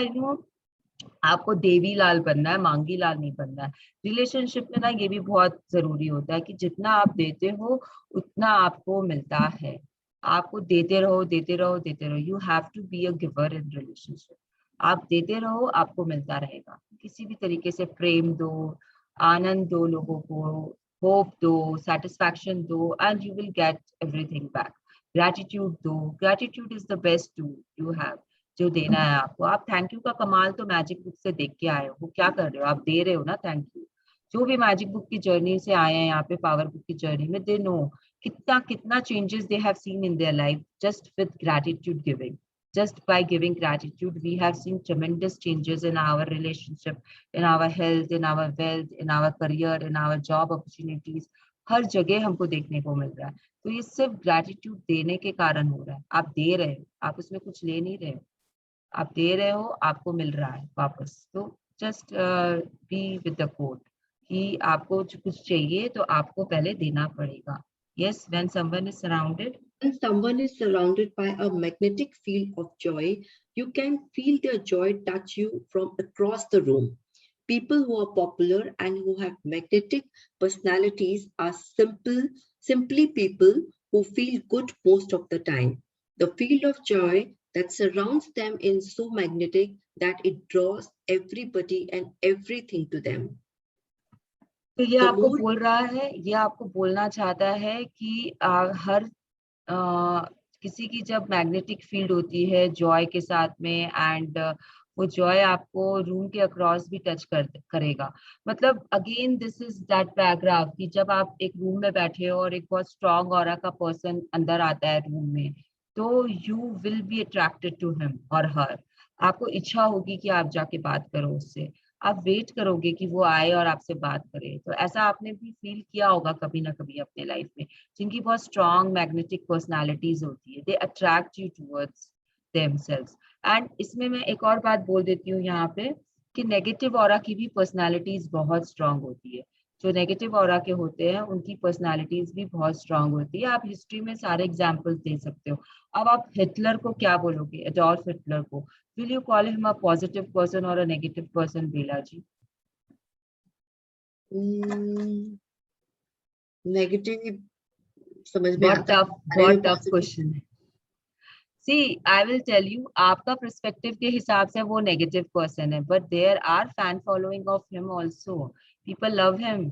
आपको देवी लाल बनना है, मांगी लाल नहीं बनना है। रिलेशनशिप में ना ये भी बहुत जरूरी होता है कि जितना आप देते हो उतना आपको मिलता है। आपको देते रहो देते रहो देते रहो। You have to be a giver in relationship. आप देते रहो, आपको मिलता रहेगा। किसी भी तरीके से प्रेम दो, आनंद दो लोगों को, होप दो, सेटिस्फैक्शन दो, and you will get everything back. Gratitude दो, gratitude is the best tool you have, जो देना है आपको। आप थैंक यू का कमाल तो मैजिक बुक से देख के आए हो, वो क्या कर रहे हो, आप दे रहे हो ना थैंक यू। जो भी मैजिक बुक की जर्नी से आए हैं यहाँ पे, पावर बुक की जर्नी में, दे नो कितना कितना changes they have seen in their life just with gratitude giving. Just by giving gratitude, we have seen tremendous changes in our relationship, in our health, in our wealth, in our career, in our job opportunities. हर जगह हमको देखने को मिल रहा है। तो ये सिर्फ gratitude देने के कारण हो रहा है। आप दे रहे हो, आप उसमें कुछ ले नहीं रहे हो, आप दे रहे हो, आपको मिल रहा है वापस। तो just be with the quote कि आपको कुछ चाहिए तो आपको पहले देना पड़ेगा। Yes, when someone is surrounded. When someone is surrounded by a magnetic field of joy, you can feel their joy touch you from across the room. People who are popular and who have magnetic personalities are simply people who feel good most of the time. The field of joy that surrounds them is so magnetic that it draws everybody and everything to them. तो ये The आपको more बोल रहा है, ये आपको बोलना चाहता है कि हर किसी की जब मैग्नेटिक फील्ड होती है जॉय के साथ में, एंड वो जॉय आपको रूम के अक्रॉस भी टच करेगा। मतलब again this is that paragraph कि जब आप एक रूम में बैठे हो और एक बहुत स्ट्रॉन्ग ऑरा का पर्सन अंदर आता है रूम में, तो you will be attracted to him और हर। आपको इच्छा होगी कि आप जाके बात करो उससे, आप वेट करोगे कि वो आए और आपसे बात करे। तो ऐसा आपने भी फील किया होगा कभी ना कभी अपने लाइफ में, जिनकी बहुत स्ट्रॉन्ग मैग्नेटिक पर्सनालिटीज होती है, they attract you towards themselves. And इसमें मैं एक और बात बोल देती हूँ यहाँ पे कि नेगेटिव ऑरा की भी पर्सनालिटीज बहुत स्ट्रांग होती है। जो नेगेटिव ऑरा के होते हैं उनकी पर्सनालिटीज भी बहुत स्ट्रांग होती है। आप हिस्ट्री में सारे एग्जाम्पल्स दे सकते हो। अब आप हिटलर को क्या बोलोगे, एडोल्फ हिटलर को, will you call him a positive person or a negative person, Bela ji? negative समझ में आता है, बहुत टफ क्वेश्चन है। See, I will tell you, आपका perspective के हिसाब से वो negative person है, but there are fan following of him also. People love him.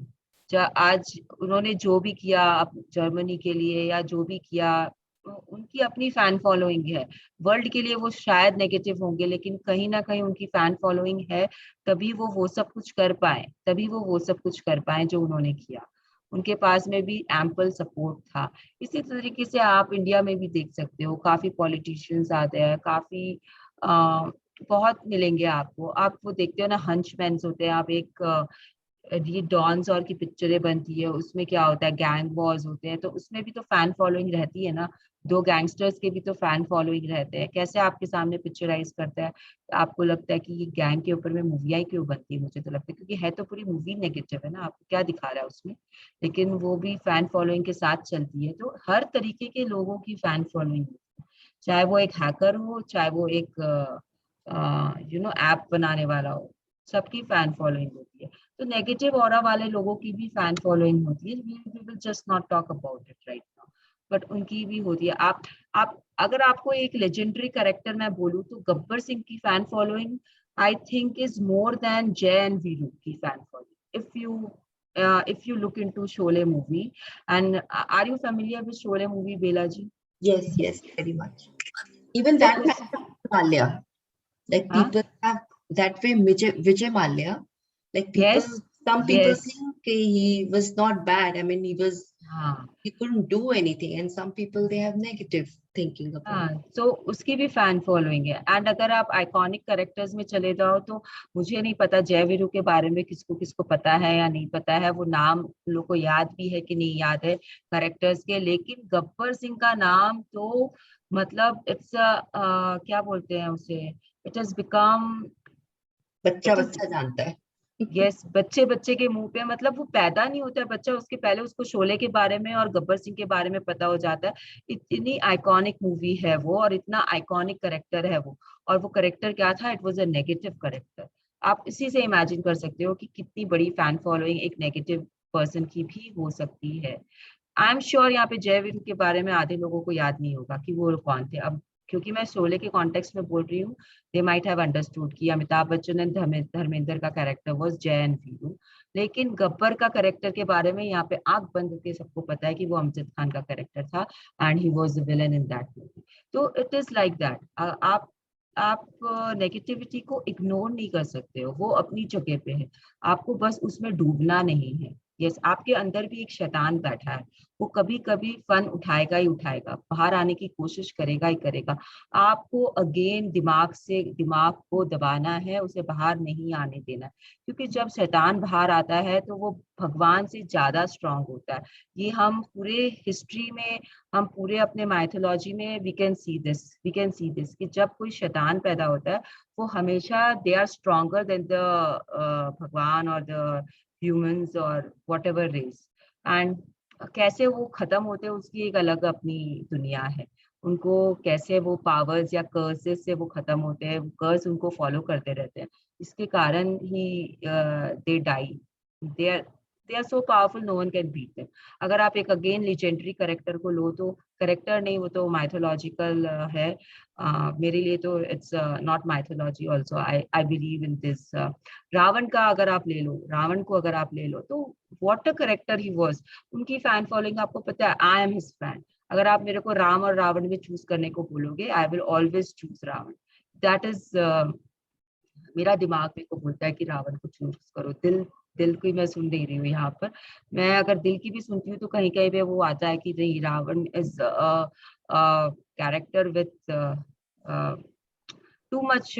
आज उन्होंने जो भी किया जर्मनी के लिए या जो भी किया, उनकी अपनी फैन फॉलोइंग है। वर्ल्ड के लिए वो शायद नेगेटिव होंगे, लेकिन कहीं ना कहीं उनकी फैन फॉलोइंग है, तभी वो सब कुछ कर पाए, तभी वो सब कुछ कर पाए जो उन्होंने किया। उनके पास में भी एम्पल सपोर्ट था। इसी तरीके से आप इंडिया में भी देख सकते हो, काफी पॉलिटिशियंस आते हैं, काफी बहुत मिलेंगे आपको। आप वो देखते हो ना, हंचमैन्स होते हैं। आप एक ये डॉन्स और की पिक्चरें बनती है, उसमें क्या होता है, गैंग वॉर्स होते हैं, तो उसमें भी तो फैन फॉलोइंग रहती है ना। दो गैंगस्टर्स के भी तो फैन फॉलोइंग रहते हैं। कैसे आपके सामने पिक्चराइज करता है, आपको लगता है कि ये गैंग के ऊपर में मूवियाँ क्यों बनती है? मुझे तो लगता है क्योंकि है तो पूरी मूवी नेगेटिव है ना, आपको क्या दिखा रहा है उसमें, लेकिन वो भी फैन फॉलोइंग के साथ चलती है। तो हर तरीके के लोगों की फैन फॉलोइंग, चाहे वो एक हैकर हो, चाहे वो एक ऐप बनाने वाला हो, सबकी फैन फॉलोइंग होती है। तो नेगेटिव ऑरा वाले लोगों की भी फैन फॉलोइंग होती है। We will just not talk about it right now, but उनकी भी होती है। आप अगर आपको एक लेजेंडरी कैरेक्टर मैं बोलूं तो गब्बर सिंह की fan following I think is more than जय एंड वीरू की fan following. If you look into Sholay movie, and are you familiar with Sholay movie, Bela ji? Yes, very much. Even that Malia, like people have that way. Vijay Malia, like people, some people think he was not bad. I mean, he couldn't do anything, and some people they have negative thinking about. तो उसकी भी fan following है। And अगर आप iconic characters में चले जाओ तो मुझे नहीं पता जय वीरू के बारे में किसको किसको पता है या नहीं पता है, वो नाम लोग को याद भी है कि नहीं याद है कैरेक्टर्स के, लेकिन गब्बर सिंह का नाम तो मतलब इट्स क्या बोलते हैं उसे, इट हैज बिकम, बच्चा जानता है। यस, बच्चे के मुंह पे, मतलब वो पैदा नहीं होता है बच्चा, उसके पहले उसको शोले के बारे में और गब्बर सिंह के बारे में पता हो जाता है। इतनी आइकॉनिक मूवी है वो और इतना आइकॉनिक करेक्टर है वो, और वो करेक्टर क्या था, it was a negative character. आप इसी से इमेजिन कर सकते हो कि कितनी बड़ी फैन फॉलोइंग एक नेगेटिव पर्सन की भी हो सकती है। आई एम श्योर यहाँ पे जय वीरू के बारे में आधे लोगों को याद नहीं होगा कि वो कौन थे। अब क्योंकि मैं शोले के कॉन्टेक्स्ट में बोल रही हूँ, दे माइट हैव अंडरस्टूड कि अमिताभ बच्चन एंड धर्मेंद्र का कैरेक्टर वाज जय एंड वीरू, लेकिन गब्बर का कैरेक्टर के बारे में यहाँ पे आंख बंद करके सबको पता है कि वो अमजद खान का कैरेक्टर था and he was the villain in that movie. तो इट इज लाइक दैट, आप नेगेटिविटी को इग्नोर नहीं कर सकते हो, वो अपनी जगह पे है, आपको बस उसमें डूबना नहीं है। यस, आपके अंदर भी एक शैतान बैठा है, वो कभी कभी फन उठाएगा ही उठाएगा, बाहर आने की कोशिश करेगा ही करेगा। आपको अगेन दिमाग को दबाना है, उसे बाहर नहीं आने देना है, क्योंकि जब शैतान बाहर आता है तो वो भगवान से ज्यादा स्ट्रांग होता है। ये हम पूरे हिस्ट्री में, हम पूरे अपने माइथोलॉजी में वी कैन सी दिस कि जब कोई शैतान पैदा होता है वो हमेशा they are stronger than the भगवान और द ह्यूमंस और व्हाटएवर रेस। एंड कैसे वो खत्म होते हैं उसकी एक अलग अपनी दुनिया है, उनको कैसे वो पावर्स या कर्सेस से वो खत्म होते हैं, कर्स उनको फॉलो करते रहते हैं, इसके कारण ही they die. They are so powerful, no one can beat them. अगर आप एक अगेन लेजेंडरी कैरेक्टर को लो, तो कैरेक्टर नहीं, वो तो माइथोलॉजिकल है। मेरे लिए तो it's not mythology also, I believe in this. Ravan का अगर आप ले लो, रावण को अगर आप ले लो, तो what a character he was. उनकी फैन फॉलोइंग आपको पता है, आई एम हिज फैन। अगर आप मेरे को राम और रावण में चूज करने को बोलोगे, I will always choose Ravan. That is मेरा दिमाग मेरे को बोलता है कि रावण को चूज करो। दिल की मैं सुन नहीं रही हूँ यहाँ पर। मैं अगर दिल की भी सुनती हूँ तो कहीं कहीं पे वो आता है कि नहीं, Ravan is character with too much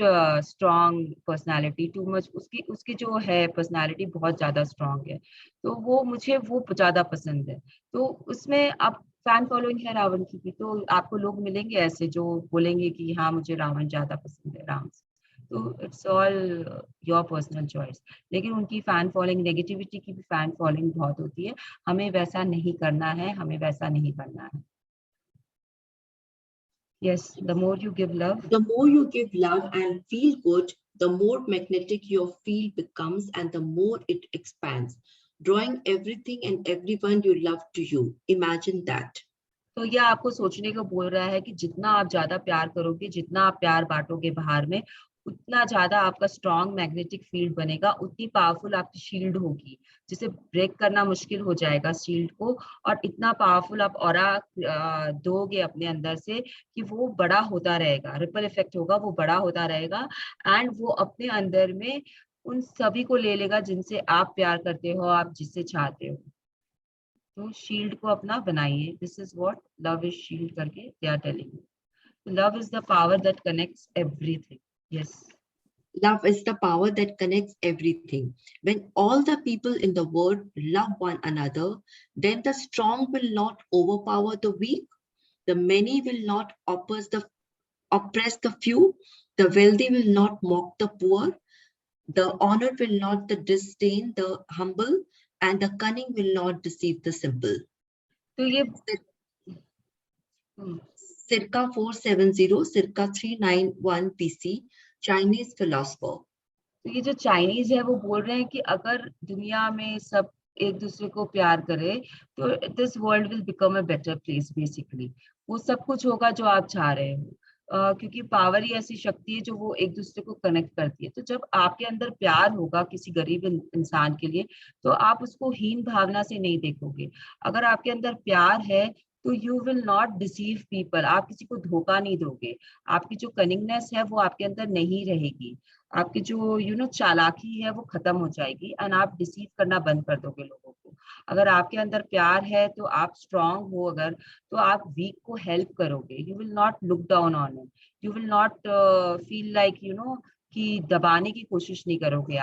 strong personality, too much उसकी जो है पर्सनालिटी बहुत ज्यादा स्ट्रॉन्ग है, तो वो मुझे वो ज्यादा पसंद है। तो उसमें अब फैन फॉलोइंग है रावण की भी, तो आपको लोग मिलेंगे ऐसे जो बोलेंगे कि हाँ मुझे रावण ज्यादा पसंद है राम से। तो it's all your personal choice. लेकिन उनकी फैन फॉलोइंग, नेगेटिविटी की भी फैन फॉलोइंग बहुत होती है। हमें वैसा नहीं करना है, हमें वैसा नहीं करना है। Yes, the more you give love, The more you give love and feel good, the more magnetic your field becomes and the more it expands, drawing everything and everyone you love to you. Imagine that. तो यह आपको सोचने को बोल रहा है कि जितना आप ज्यादा प्यार करोगे, जितना आप प्यार बांटोगे बाहर में, उतना ज्यादा आपका स्ट्रॉन्ग मैग्नेटिक फील्ड बनेगा, उतनी पावरफुल आपकी शील्ड होगी, जिसे ब्रेक करना मुश्किल हो जाएगा शील्ड को। और इतना पावरफुल आप ऑरा दोगे अपने अंदर से कि वो बड़ा होता रहेगा, रिपल इफेक्ट होगा, वो बड़ा होता रहेगा। एंड वो अपने अंदर में उन सभी को ले लेगा जिनसे आप प्यार करते हो, आप जिससे चाहते हो। तो शील्ड को अपना बनाइए। This is what love is shield करके they are telling you. Love is the power that connects everything. Yes, Love is the power that connects everything. When all the people in the world love one another, then the strong will not overpower the weak, the many will not oppress the few, the wealthy will not mock the poor, the honored will not disdain the humble, and the cunning will not deceive the simple. तो ये Circa 470, circa 391 BC, Chinese philosopher. तो ये जो Chinese है वो बोल रहे हैं कि अगर दुनिया में सब एक दूसरे को प्यार करे तो this world will become a better place. Basically वो सब कुछ होगा जो आप चाह रहे हो, क्योंकि पावर ही ऐसी शक्ति है जो वो एक दूसरे को कनेक्ट करती है। तो जब आपके अंदर प्यार होगा किसी गरीब इंसान के लिए, तो आप उसको हीन भावना से नहीं देखोगे। अगर आपके अंदर प्यार है तो you will not deceive people, आप किसी को धोखा नहीं दोगे। आपकी जो कनिंगनेस है वो आपके अंदर नहीं रहेगी, आपकी जो चालाकी है वो खत्म हो जाएगी एंड आप डिसीव करना बंद कर दोगे लोगों को। अगर आपके अंदर प्यार है तो आप स्ट्रांग हो, अगर तो आप वीक को हेल्प करोगे। You will not look down on it, you will not feel like कि दबाने की कोशिश नहीं करोगे।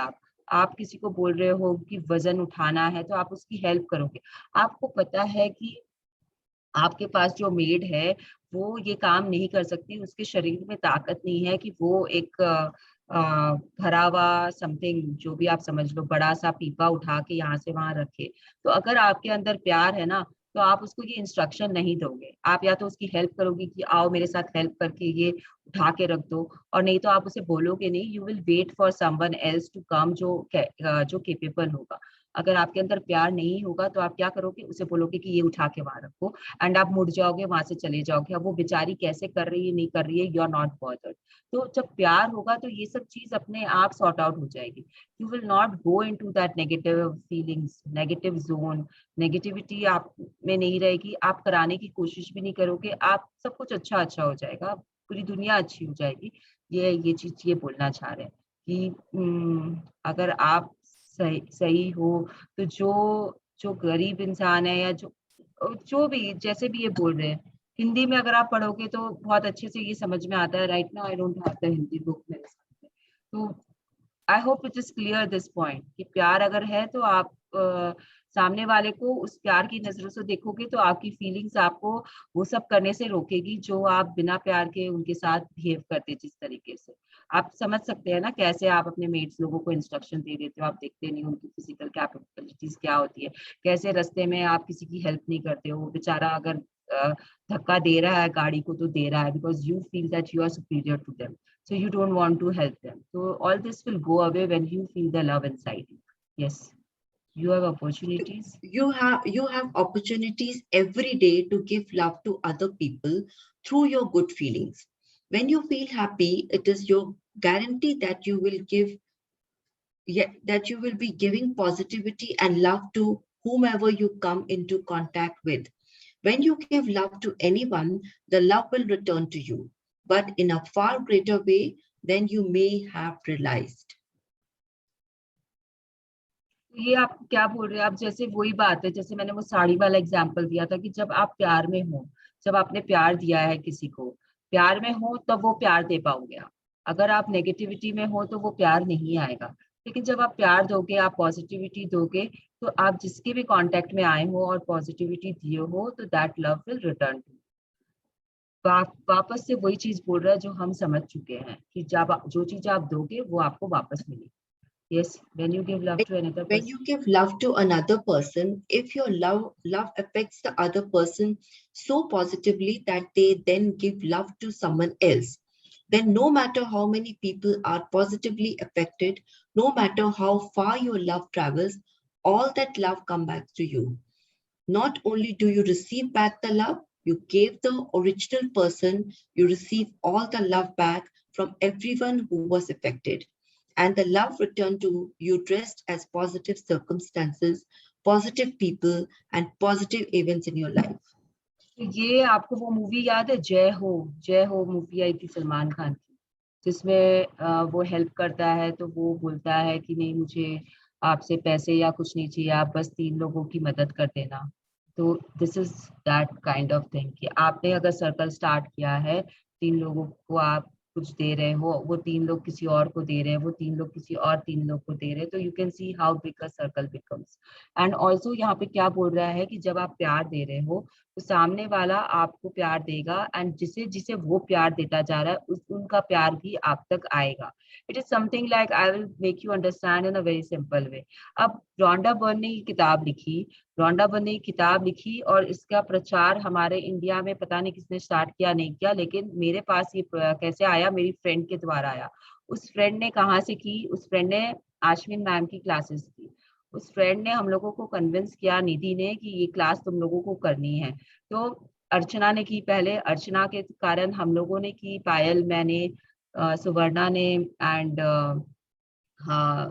आप किसी को बोल रहे हो कि वजन उठाना है तो आप उसकी हेल्प करोगे। आपको पता है कि आपके पास जो मेड है वो ये काम नहीं कर सकती, उसके शरीर में ताकत नहीं है कि वो एक भरा हुआ समथिंग, जो भी आप समझ लो, बड़ा सा पीपा उठा के यहाँ से वहां रखे। तो अगर आपके अंदर प्यार है ना, तो आप उसको ये इंस्ट्रक्शन नहीं दोगे, आप या तो उसकी हेल्प करोगे कि आओ मेरे साथ हेल्प करके ये उठा के रख दो, और नहीं तो आप उसे बोलोगे नहीं। You will wait for someone else to come जो केपेबल होगा। अगर आपके अंदर प्यार नहीं होगा तो आप क्या करोगे, उसे बोलोगे कि ये उठा के वहां रखो, एंड आप मुड़ जाओगे, वहां से चले जाओगे। अब वो बेचारी कैसे कर रही है नहीं कर रही है, यू आर नॉट बॉदर्ड। तो जब प्यार होगा तो ये सब चीज अपने आप सॉर्ट आउट हो जाएगी। You will not go into that negative feelings, negative zone, negativity आप में नहीं रहेगी, आप कराने की कोशिश भी नहीं करोगे, आप सब कुछ अच्छा अच्छा हो जाएगा, पूरी दुनिया अच्छी हो जाएगी। ये चीज ये बोलना चाह रहे हैं कि अगर आप सही हो तो जो जो गरीब इंसान है या जो भी जैसे भी ये बोल रहे हैं, हिंदी में अगर आप पढ़ोगे तो बहुत अच्छे से ये समझ में आता है। Right now I don't have the Hindi book मेरे साथ में, तो I hope it is clear this point कि प्यार अगर है तो आप सामने वाले को उस प्यार की नजरों से देखोगे तो आपकी फीलिंग्स आपको वो सब करने से रोकेगी जो आप बिना प्यार के उनके साथ बिहेव करते जिस तरीके से। आप समझ सकते हैं ना कैसे आप अपने मेट्स लोगों को इंस्ट्रक्शन दे देते हो, आप देखते नहीं उनकी फिजिकल कैपेबिलिटीज क्या होती है, कैसे रास्ते में आप किसी की हेल्प नहीं करते हो, वो बेचारा अगर धक्का दे रहा है गाड़ी को तो दे रहा है because you feel that you are superior to them, so you don't want to help them. So all this will go away when you feel the love inside you. Yes, you have opportunities. You have opportunities every day to give love to other people through your good feelings. When you feel happy, it is your guarantee that you will give, that you will be giving positivity and love to whomever you come into contact with. When you give love to anyone, the love will return to you, but in a far greater way than you may have realized. ये आप क्या बोल रहे हैं, आप जैसे वही बात है जैसे मैंने वो साड़ी वाला एग्जांपल दिया था कि जब आप प्यार में हो, जब आपने प्यार दिया है किसी को, प्यार में हो तब वो प्यार दे पाओगे आप। अगर आप नेगेटिविटी में हो तो वो प्यार नहीं आएगा। लेकिन जब आप प्यार दोगे, आप पॉजिटिविटी दोगे, तो आप जिसके भी कांटेक्ट में आए हो और पॉजिटिविटी दिए हो तो that love will return too. वापस से वही चीज बोल रहा है जो हम समझ चुके हैं कि जब जो चीज आप दोगे वो आपको वापस मिलेगी। Yes, when you give love to another When person. you give love to another person, if your love affects the other person so positively that they then give love to someone else, then no matter how many people are positively affected, no matter how far your love travels, all that love comes back to you. Not only do you receive back the love you gave the original person, you receive all the love back from everyone who was affected. And the love returned to you dressed as positive circumstances, positive people, and positive events in your life. तो ये आपको वो movie याद है जय हो movie आई थी सलमान खान की, जिसमें वो हेल्प करता है तो वो बोलता है कि नहीं मुझे आपसे पैसे या कुछ नहीं चाहिए, आप बस 3 लोगों की मदद कर देना। तो this is that kind of thing कि आपने अगर सर्कल स्टार्ट किया है, 3 लोगों को आप कुछ दे रहे हो, वो 3 लोग किसी और को दे रहे हैं, वो 3 लोग किसी और 3 लोग को दे रहे हैं, तो you can see how big a circle becomes. And also यहाँ पे क्या बोल रहा है कि जब आप प्यार दे रहे हो तो सामने वाला आपको प्यार देगा, एंड जिसे जिसे वो प्यार देता जा रहा है उनका प्यार भी आप तक आएगा। It is something like, I will make you understand in a very simple way. अब रॉन्डा बर्न ने किताब लिखी और इसका प्रचार हमारे इंडिया में पता नहीं किसने स्टार्ट किया नहीं किया, लेकिन मेरे पास ये कैसे आया, मेरी फ्रेंड के द्वारा आया। उस फ्रेंड ने कहाँ से की, उस फ्रेंड ने आश्विन मैम की क्लासेस की। उस फ्रेंड ने हम लोगों को कन्विंस किया, निधि ने, कि ये क्लास तुम लोगों को करनी है। तो अर्चना ने की पहले, अर्चना के कारण हम लोगों ने की, पायल, मैंने, सुवर्णा ने, एंड हाँ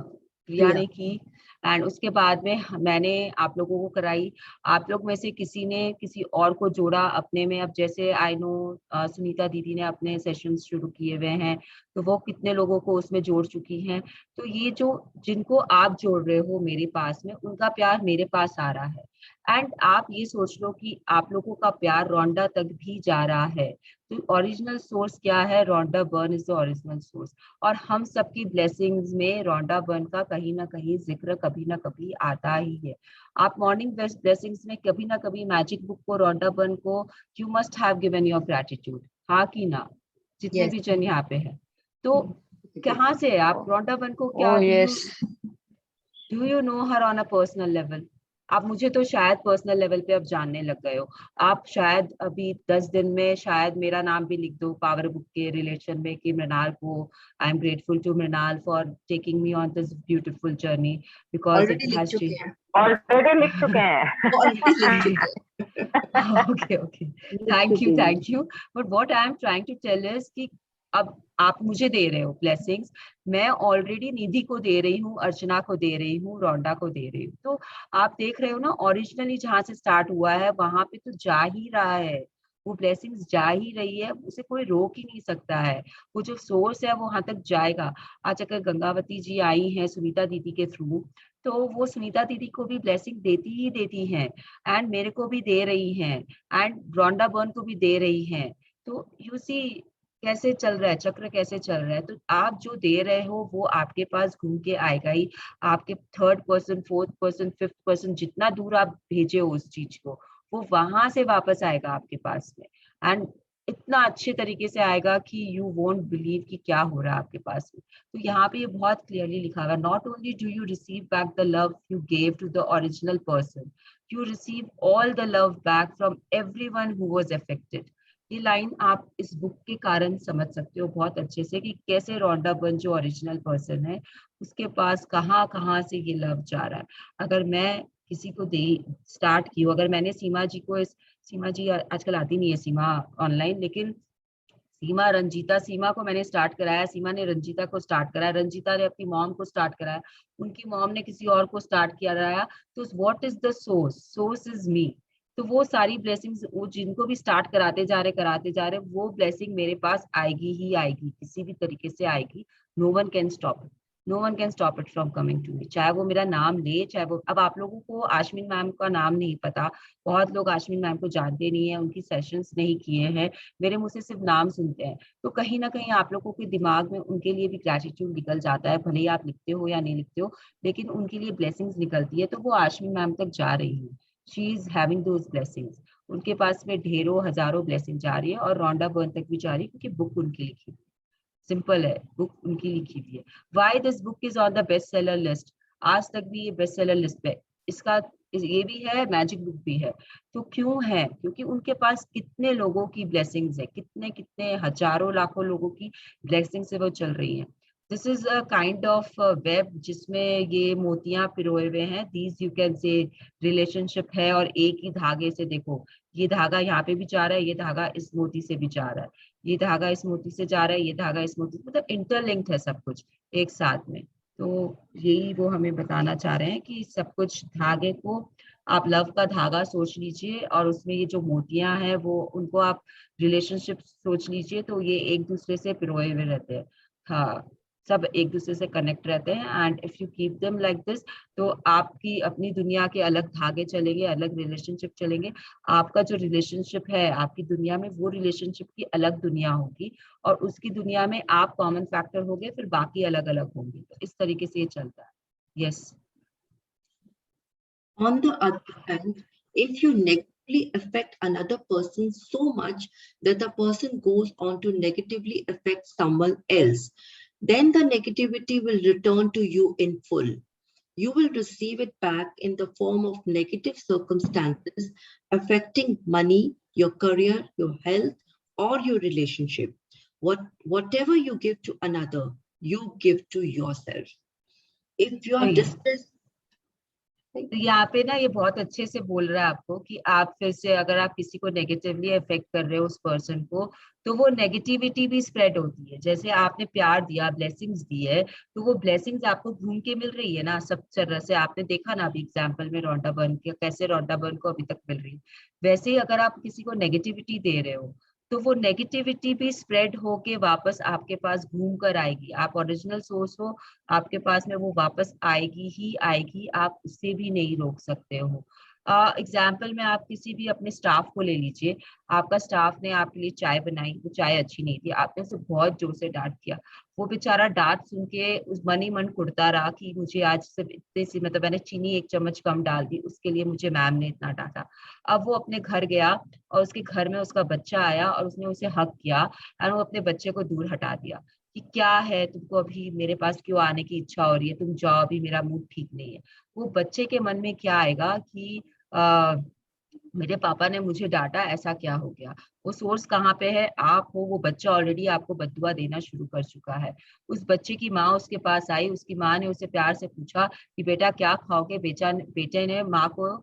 प्रिया ने की, एंड उसके बाद में मैंने आप लोगों को कराई। आप लोग में से किसी ने किसी और को जोड़ा अपने में। अब जैसे आई नो सुनीता दीदी ने अपने सेशंस शुरू किए हुए हैं, तो वो कितने लोगों को उसमें जोड़ चुकी हैं। तो ये जो जिनको आप जोड़ रहे हो मेरे पास में, उनका प्यार मेरे पास आ रहा है। एंड आप ये सोच लो कि आप लोगों का प्यार रोंडा तक भी जा रहा है। तो ओरिजिनल सोर्स क्या है? Rhonda Byrne is the original source. और हम सबकी ब्लेसिंग्स में रोंडा बर्न का कहीं ना कहीं जिक्र कभी ना कभी आता ही है। आप मॉर्निंग ब्लेसिंग्स में कभी ना कभी मैजिक बुक को, रोंडा बर्न को, you must have given your gratitude, हाँ कि ना? जितने भी जन यहाँ पे है, तो कहाँ से आप रोंडा बर्न को क्या, Oh yes. Do you know her on a personal level? आप मुझे तो शायद पर्सनल लेवल पे अब जानने लग गए हो। आप शायद अभी 10 दिन में शायद मेरा नाम भी लिख दो पावर बुक के रिलेशन में कि मृणाल को, I am grateful to Mrinal for taking me on this beautiful journey because it already लिख हैज चुके चेंज्ड। हैं, ऑलरेडी लिख चुके हैं। ऑलरेडी लिख चुके हैं। Okay okay, thank you but what I am trying to tell is कि अब आप मुझे दे रहे हो ब्लेसिंग्स, मैं ऑलरेडी निधि को दे रही हूँ, अर्चना को दे रही हूँ, रोंडा को दे रही हूँ। तो आप देख रहे हो ना, ओरिजिनली जहां से स्टार्ट हुआ है वहां पे तो जा ही रहा है, वो ब्लेसिंग्स जा ही रही है, उसे कोई रोक ही नहीं सकता है। वो जो सोर्स है वो वहां तक जाएगा। आज अगर गंगावती जी आई हैं सुनीता दीदी के थ्रू, तो वो सुनीता दीदी को भी ब्लेसिंग देती ही देती हैं, एंड मेरे को भी दे रही हैं, एंड रोंडा बर्न को भी दे रही हैं। तो यू सी कैसे चल रहा है चक्र, कैसे चल रहा है। तो आप जो दे रहे हो वो आपके पास घूम के आएगा ही। आपके third person, fourth person, fifth person, जितना दूर आप भेजे हो उस चीज को, वो वहां से वापस आएगा आपके पास में, एंड इतना अच्छे तरीके से आएगा कि यू वोंट बिलीव कि क्या हो रहा है आपके पास में। तो यहाँ पे ये बहुत क्लियरली लिखा हुआ है, not only do you receive back the love you gave to the original person, you receive all the love back from everyone who was affected. ये लाइन आप इस बुक के कारण समझ सकते हो बहुत अच्छे से कि कैसे रोंडा बर्न जो ओरिजिनल पर्सन है उसके पास कहाँ कहाँ से ये लव जा रहा है। अगर मैं किसी को दे स्टार्ट की हूँ, अगर मैंने सीमा जी को, सीमा जी आजकल आती नहीं है सीमा ऑनलाइन, लेकिन सीमा रंजीता, सीमा को मैंने स्टार्ट कराया, सीमा ने रंजीता को स्टार्ट कराया, रंजीता ने अपनी मॉम को स्टार्ट कराया, उनकी मॉम ने किसी और को स्टार्ट किया रहा। तो what is the source? Source is me. तो वो सारी ब्लेसिंग्स वो जिनको भी स्टार्ट कराते जा रहे वो ब्लेसिंग मेरे पास आएगी ही आएगी, किसी भी तरीके से आएगी। No one can stop it, no one can stop it from coming to me, चाहे वो मेरा नाम ले, चाहे वो, अब आप लोगों को आश्विन मैम का नाम नहीं पता, बहुत लोग आश्विन मैम को जानते नहीं है, उनकी सेशंस नहीं किए हैं, मेरे मुंह से सिर्फ नाम सुनते हैं। तो कहीं ना कहीं आप लोगों के दिमाग में उनके लिए भी ग्रेटिट्यूड निकल जाता है, भले ही आप लिखते हो या नहीं लिखते हो, लेकिन उनके लिए ब्लेसिंग्स निकलती है। तो वो आश्विन मैम तक जा रही है, she is having those blessings, उनके पास में ढेरों हजारों ब्लेसिंग जा रही है, और रोंडा बर्न तक भी जा रही है क्योंकि बुक उनकी लिखी हुई, सिंपल है, बुक उनकी लिखी हुई है। Why this book is on the best seller list, आज तक भी ये बेस्ट सेलर लिस्ट पे इसका, ये भी है, मैजिक बुक भी है। तो क्यों है? क्योंकि उनके पास कितने लोगों की ब्लेसिंग्स है, कितने कितने हजारों लाखों लोगों की ब्लेसिंग्स से वो चल रही है। This is a kind of web जिसमें ये मोतियां पिरोए हुए हैं, these you can say relationship है, और एक ही धागे से देखो, ये धागा यहाँ पे भी जा रहा है, ये धागा इस मोती से भी जा रहा है, ये धागा इस मोती से जा रहा है, ये धागा इस मोती से, मतलब इंटरलिंक्ड है सब कुछ एक साथ में। तो यही वो हमें बताना चाह रहे हैं कि सब कुछ धागे को आप लव का धागा सोच लीजिए, और उसमें ये जो मोतियां हैं वो उनको आप रिलेशनशिप सोच लीजिए, तो ये एक दूसरे से पिरोए हुए रहते हैं। हाँ, सब एक दूसरे से कनेक्ट रहते हैं, and if you keep them like this, तो आपकी अपनी दुनिया के अलग धागे चलेंगे, अलग रिलेशनशिप चलेंगे। आपका जो रिलेशनशिप है आपकी दुनिया में, वो रिलेशनशिप की अलग दुनिया होगी, और उसकी दुनिया में आप कॉमन फैक्टर होंगे, फिर बाकी अलग अलग होंगे। तो इस तरीके से ये चलता है। Yes. On the other hand, if you negatively affect another person so much that the person goes on to negatively affect someone else, then the negativity will return to you in full. You will receive it back in the form of negative circumstances affecting money, your career, your health, or your relationship. Whatever you give to another, you give to yourself. If you are distressed, तो यहाँ पे ना ये बहुत अच्छे से बोल रहा है आपको कि आप फिर से अगर आप किसी को नेगेटिवली अफेक्ट कर रहे हो उस पर्सन को, तो वो नेगेटिविटी भी स्प्रेड होती है। जैसे आपने प्यार दिया, ब्लेसिंग्स दी है, तो वो ब्लेसिंग्स आपको घूम के मिल रही है ना सब तरह से। आपने देखा ना अभी एग्जाम्पल में रोंडा बर्न के, कैसे रोंडा बर्न को अभी तक मिल रही है। वैसे ही अगर आप किसी को नेगेटिविटी दे रहे हो, तो वो नेगेटिविटी भी स्प्रेड होके वापस आपके पास घूम कर आएगी। आप ओरिजिनल सोर्स हो, आपके पास में वो वापस आएगी ही आएगी, आप उससे भी नहीं रोक सकते हो। एग्जाम्पल में आप किसी भी अपने स्टाफ को ले लीजिए, आपका स्टाफ ने आपके लिए चाय बनाई, वो चाय अच्छी नहीं थी, आपने उसे बहुत जोर से डांट दिया, वो बेचारा डांट सुन के उस मन ही मन कुड़ता रहा कि मुझे आज सिर्फ इतने सी, मतलब मैंने चीनी 1 चम्मच कम डाल दी, उसके लिए मुझे मैम ने इतना डांटा। अब वो अपने घर गया, और उसके घर में उसका बच्चा आया और उसने उसे हक किया, और वो अपने बच्चे को दूर हटा दिया। कि क्या है, तुमको अभी मेरे पास क्यों आने की इच्छा हो रही है, तुम जाओ, अभी मेरा मूड ठीक नहीं है। वो बच्चे के मन में क्या आएगा कि मेरे पापा ने मुझे डांटा, ऐसा क्या हो गया। वो सोर्स कहाँ पे है, आप हो। वो बच्चा ऑलरेडी आपको बद्दुआ देना शुरू कर चुका है। उस बच्चे की माँ उसके पास आई, उसकी माँ ने उसे प्यार से पूछा कि बेटा क्या खाओगे। बेटे ने माँ को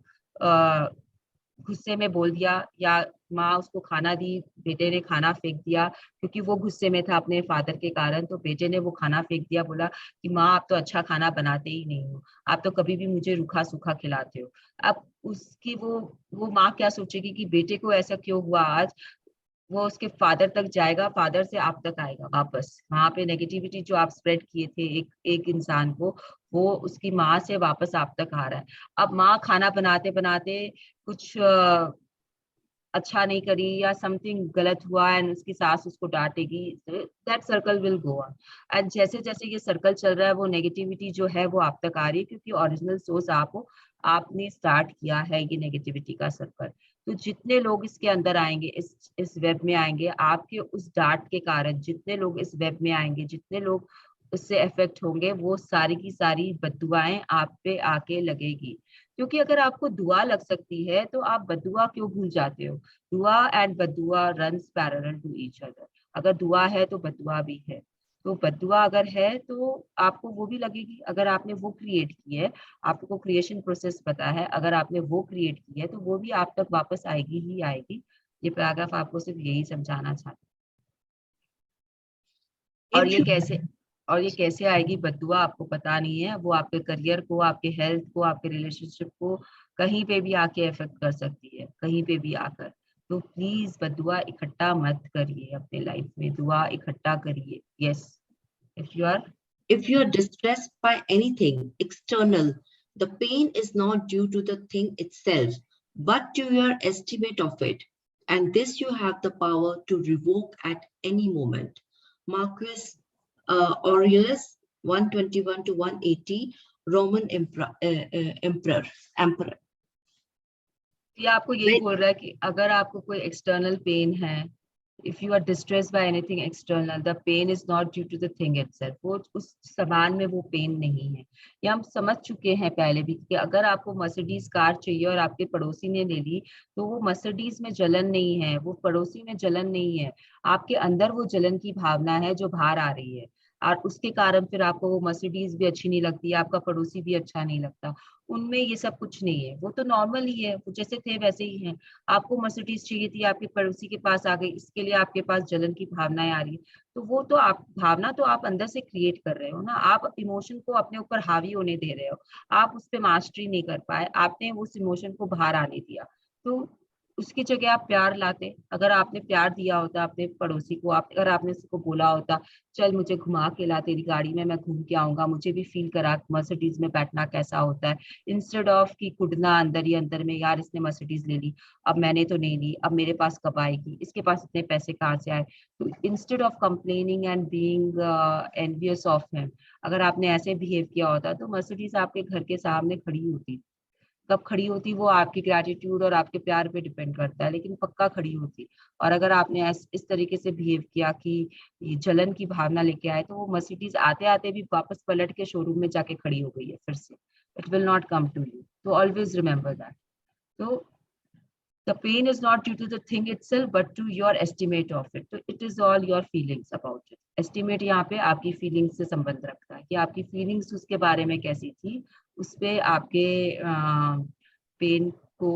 गुस्से में बोल दिया, या माँ उसको खाना दी, बेटे ने खाना फेंक दिया, क्योंकि वो गुस्से में था अपने फादर के कारण। तो बेटे ने वो खाना फेंक दिया, बोला कि माँ आप तो अच्छा खाना बनाते ही नहीं हो, आप तो कभी भी मुझे रूखा सूखा खिलाते हो। अब उसकी वो माँ क्या सोचेगी कि बेटे को ऐसा क्यों हुआ आज। वो उसके फादर तक जाएगा, फादर से आप तक आएगा वापस। वहां पे नेगेटिविटी जो आप स्प्रेड किए थे एक एक इंसान को, वो उसकी माँ से वापस आप तक आ रहा है। अब माँ खाना बनाते बनाते कुछ अच्छा नहीं करी या समथिंग गलत हुआ एंड उसकी सास उसको डांटेगी, that circle will go on. And जैसे जैसे ये सर्कल चल रहा है, वो नेगेटिविटी जो है वो आप तक आ रही है, क्योंकि ओरिजिनल सोर्स आप हो, आपने स्टार्ट किया है ये नेगेटिविटी का सर्कल। तो जितने लोग इसके अंदर आएंगे, इस वेब में आएंगे, आपके उस डांट के कारण जितने लोग इस वेब में आएंगे, जितने लोग उससे इफेक्ट होंगे, वो सारी की सारी बद्दुआएं आप पे आके लगेगी। क्योंकि अगर आपको दुआ लग सकती है तो आप बद्दुआ क्यों भूल जाते हो। दुआ एंड बद्दुआ runs parallel to each other. अगर दुआ है तो बद्दुआ भी है। तो बद्दुआ अगर है तो आपको वो भी लगेगी। अगर आपने वो क्रिएट की है, आपको क्रिएशन प्रोसेस पता है, अगर आपने वो क्रिएट की है तो वो भी आप तक वापस आएगी ही आएगी। ये पैराग्राफ आपको सिर्फ यही समझाना चाहता है। If you और ये कैसे आएगी बद्दुआ आपको पता नहीं है। वो आपके करियर को, आपके हेल्थ को, आपके रिलेशनशिप को कहीं पे भी आके इफेक्ट कर सकती है, कहीं पे भी आकर। तो प्लीज बद्दुआ इकट्ठा मत करिए अपने लाइफ में, दुआ इकट्ठा करिए। Yes, if you are If you're distressed by anything external, the pain is not due to the thing itself, but to your estimate of it. And this you have the power to revoke at any moment. Marcus Aurelius, 121 to 180, Roman Emperor. ये आपको यही बोल रहा है कि अगर आपको कोई एक्सटर्नल पेन है, if you are distressed by anything external, the pain is not due to the thing itself. वो उस सामान में वो पेन नहीं है। ये हम समझ चुके हैं पहले भी कि अगर आपको मर्सिडीज कार चाहिए और आपके पड़ोसी ने ले ली, तो वो मर्सिडीज में जलन नहीं है, वो पड़ोसी में जलन नहीं है, आपके अंदर वो जलन की भावना है जो बाहर आ रही है। और उसके कारण फिर आपको वो मर्सिडीज भी अच्छी नहीं लगती, आपका पड़ोसी भी अच्छा नहीं लगता। उनमें ये सब कुछ नहीं है, वो तो नॉर्मल ही है, वो जैसे थे वैसे ही हैं। आपको मर्सिडीज चाहिए थी, आपके पड़ोसी के पास आ गई, इसके लिए आपके पास जलन की भावनाएं आ रही है। तो वो तो आप भावना तो आप अंदर से क्रिएट कर रहे हो ना, आप इमोशन को अपने ऊपर हावी होने दे रहे हो। आप उस पर मास्टरी नहीं कर पाए, आपने उस इमोशन को बाहर आने दिया। तो उसकी जगह आप प्यार लाते। अगर आपने प्यार दिया होता अपने पड़ोसी को, अगर आपने उसको बोला होता चल मुझे घुमा के ला तेरी गाड़ी में, मैं घूम के आऊंगा, मुझे भी फील करा मर्सिडीज में बैठना कैसा होता है, इंस्टेड ऑफ कि कुटना अंदर ही अंदर में, यार इसने मर्सिडीज ले ली, अब मैंने तो नहीं ली, अब मेरे पास कब आएगी, इसके पास इतने पैसे कहाँ से आए। तो instead of complaining and being envious of him, अगर आपने ऐसे बिहेव किया होता तो मर्सिडीज आपके घर के सामने खड़ी होती। कब खड़ी होती वो आपकी ग्रेटिट्यूड और आपके प्यार पे डिपेंड करता है, लेकिन पक्का खड़ी होती। और अगर आपने इस तरीके से बिहेव किया कि ये जलन की भावना लेके आए, तो वो मर्सिडीज आते आते भी वापस पलट के शोरूम में जाके खड़ी हो गई है फिर से। It will not come to you, तो ऑलवेज रिमेम्बर दैट। तो the pain is not due to the thing itself but to your estimate of it. So it is all your feelings about it. Estimate यहाँ पे आपकी feelings से संबंध रखता है कि आपकी feelings उसके बारे में कैसी थी, उस पे आपके पेन को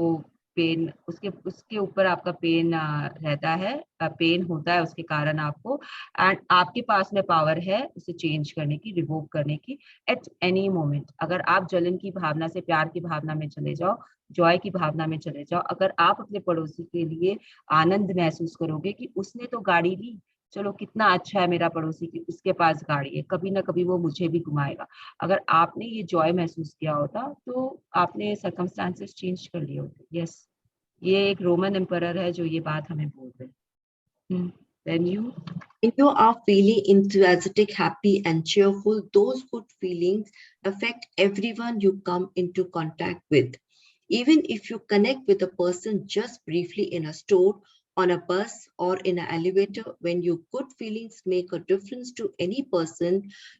पेन उसके ऊपर आपका पेन रहता है, पेन होता है उसके कारण आपको। एंड आपके पास में पावर है उसे चेंज करने की, रिवोक करने की एट एनी मोमेंट। अगर आप जलन की भावना से प्यार की भावना में चले जाओ, जॉय की भावना में चले जाओ, अगर आप अपने पड़ोसी के लिए आनंद महसूस करोगे कि उसने तो गाड़ी ली, चलो कितना अच्छा है मेरा पड़ोसी की उसके पास गाड़ी है, कभी ना कभी वो मुझे भी घुमाएगा। अगर आपने ये जॉय महसूस किया होता तो आपने सर्कमस्टांसेस चेंज कर लिए होते। यस, ये एक रोमन एम्परर है जो ये बात हमें बोल रहे हैं। Then you When you are feeling enthusiastic, happy, and cheerful, those good feelings affect everyone you come into contact with. Even if you connect with a person just briefly in a store on a bus or in an elevator, when your good feelings make a difference to any person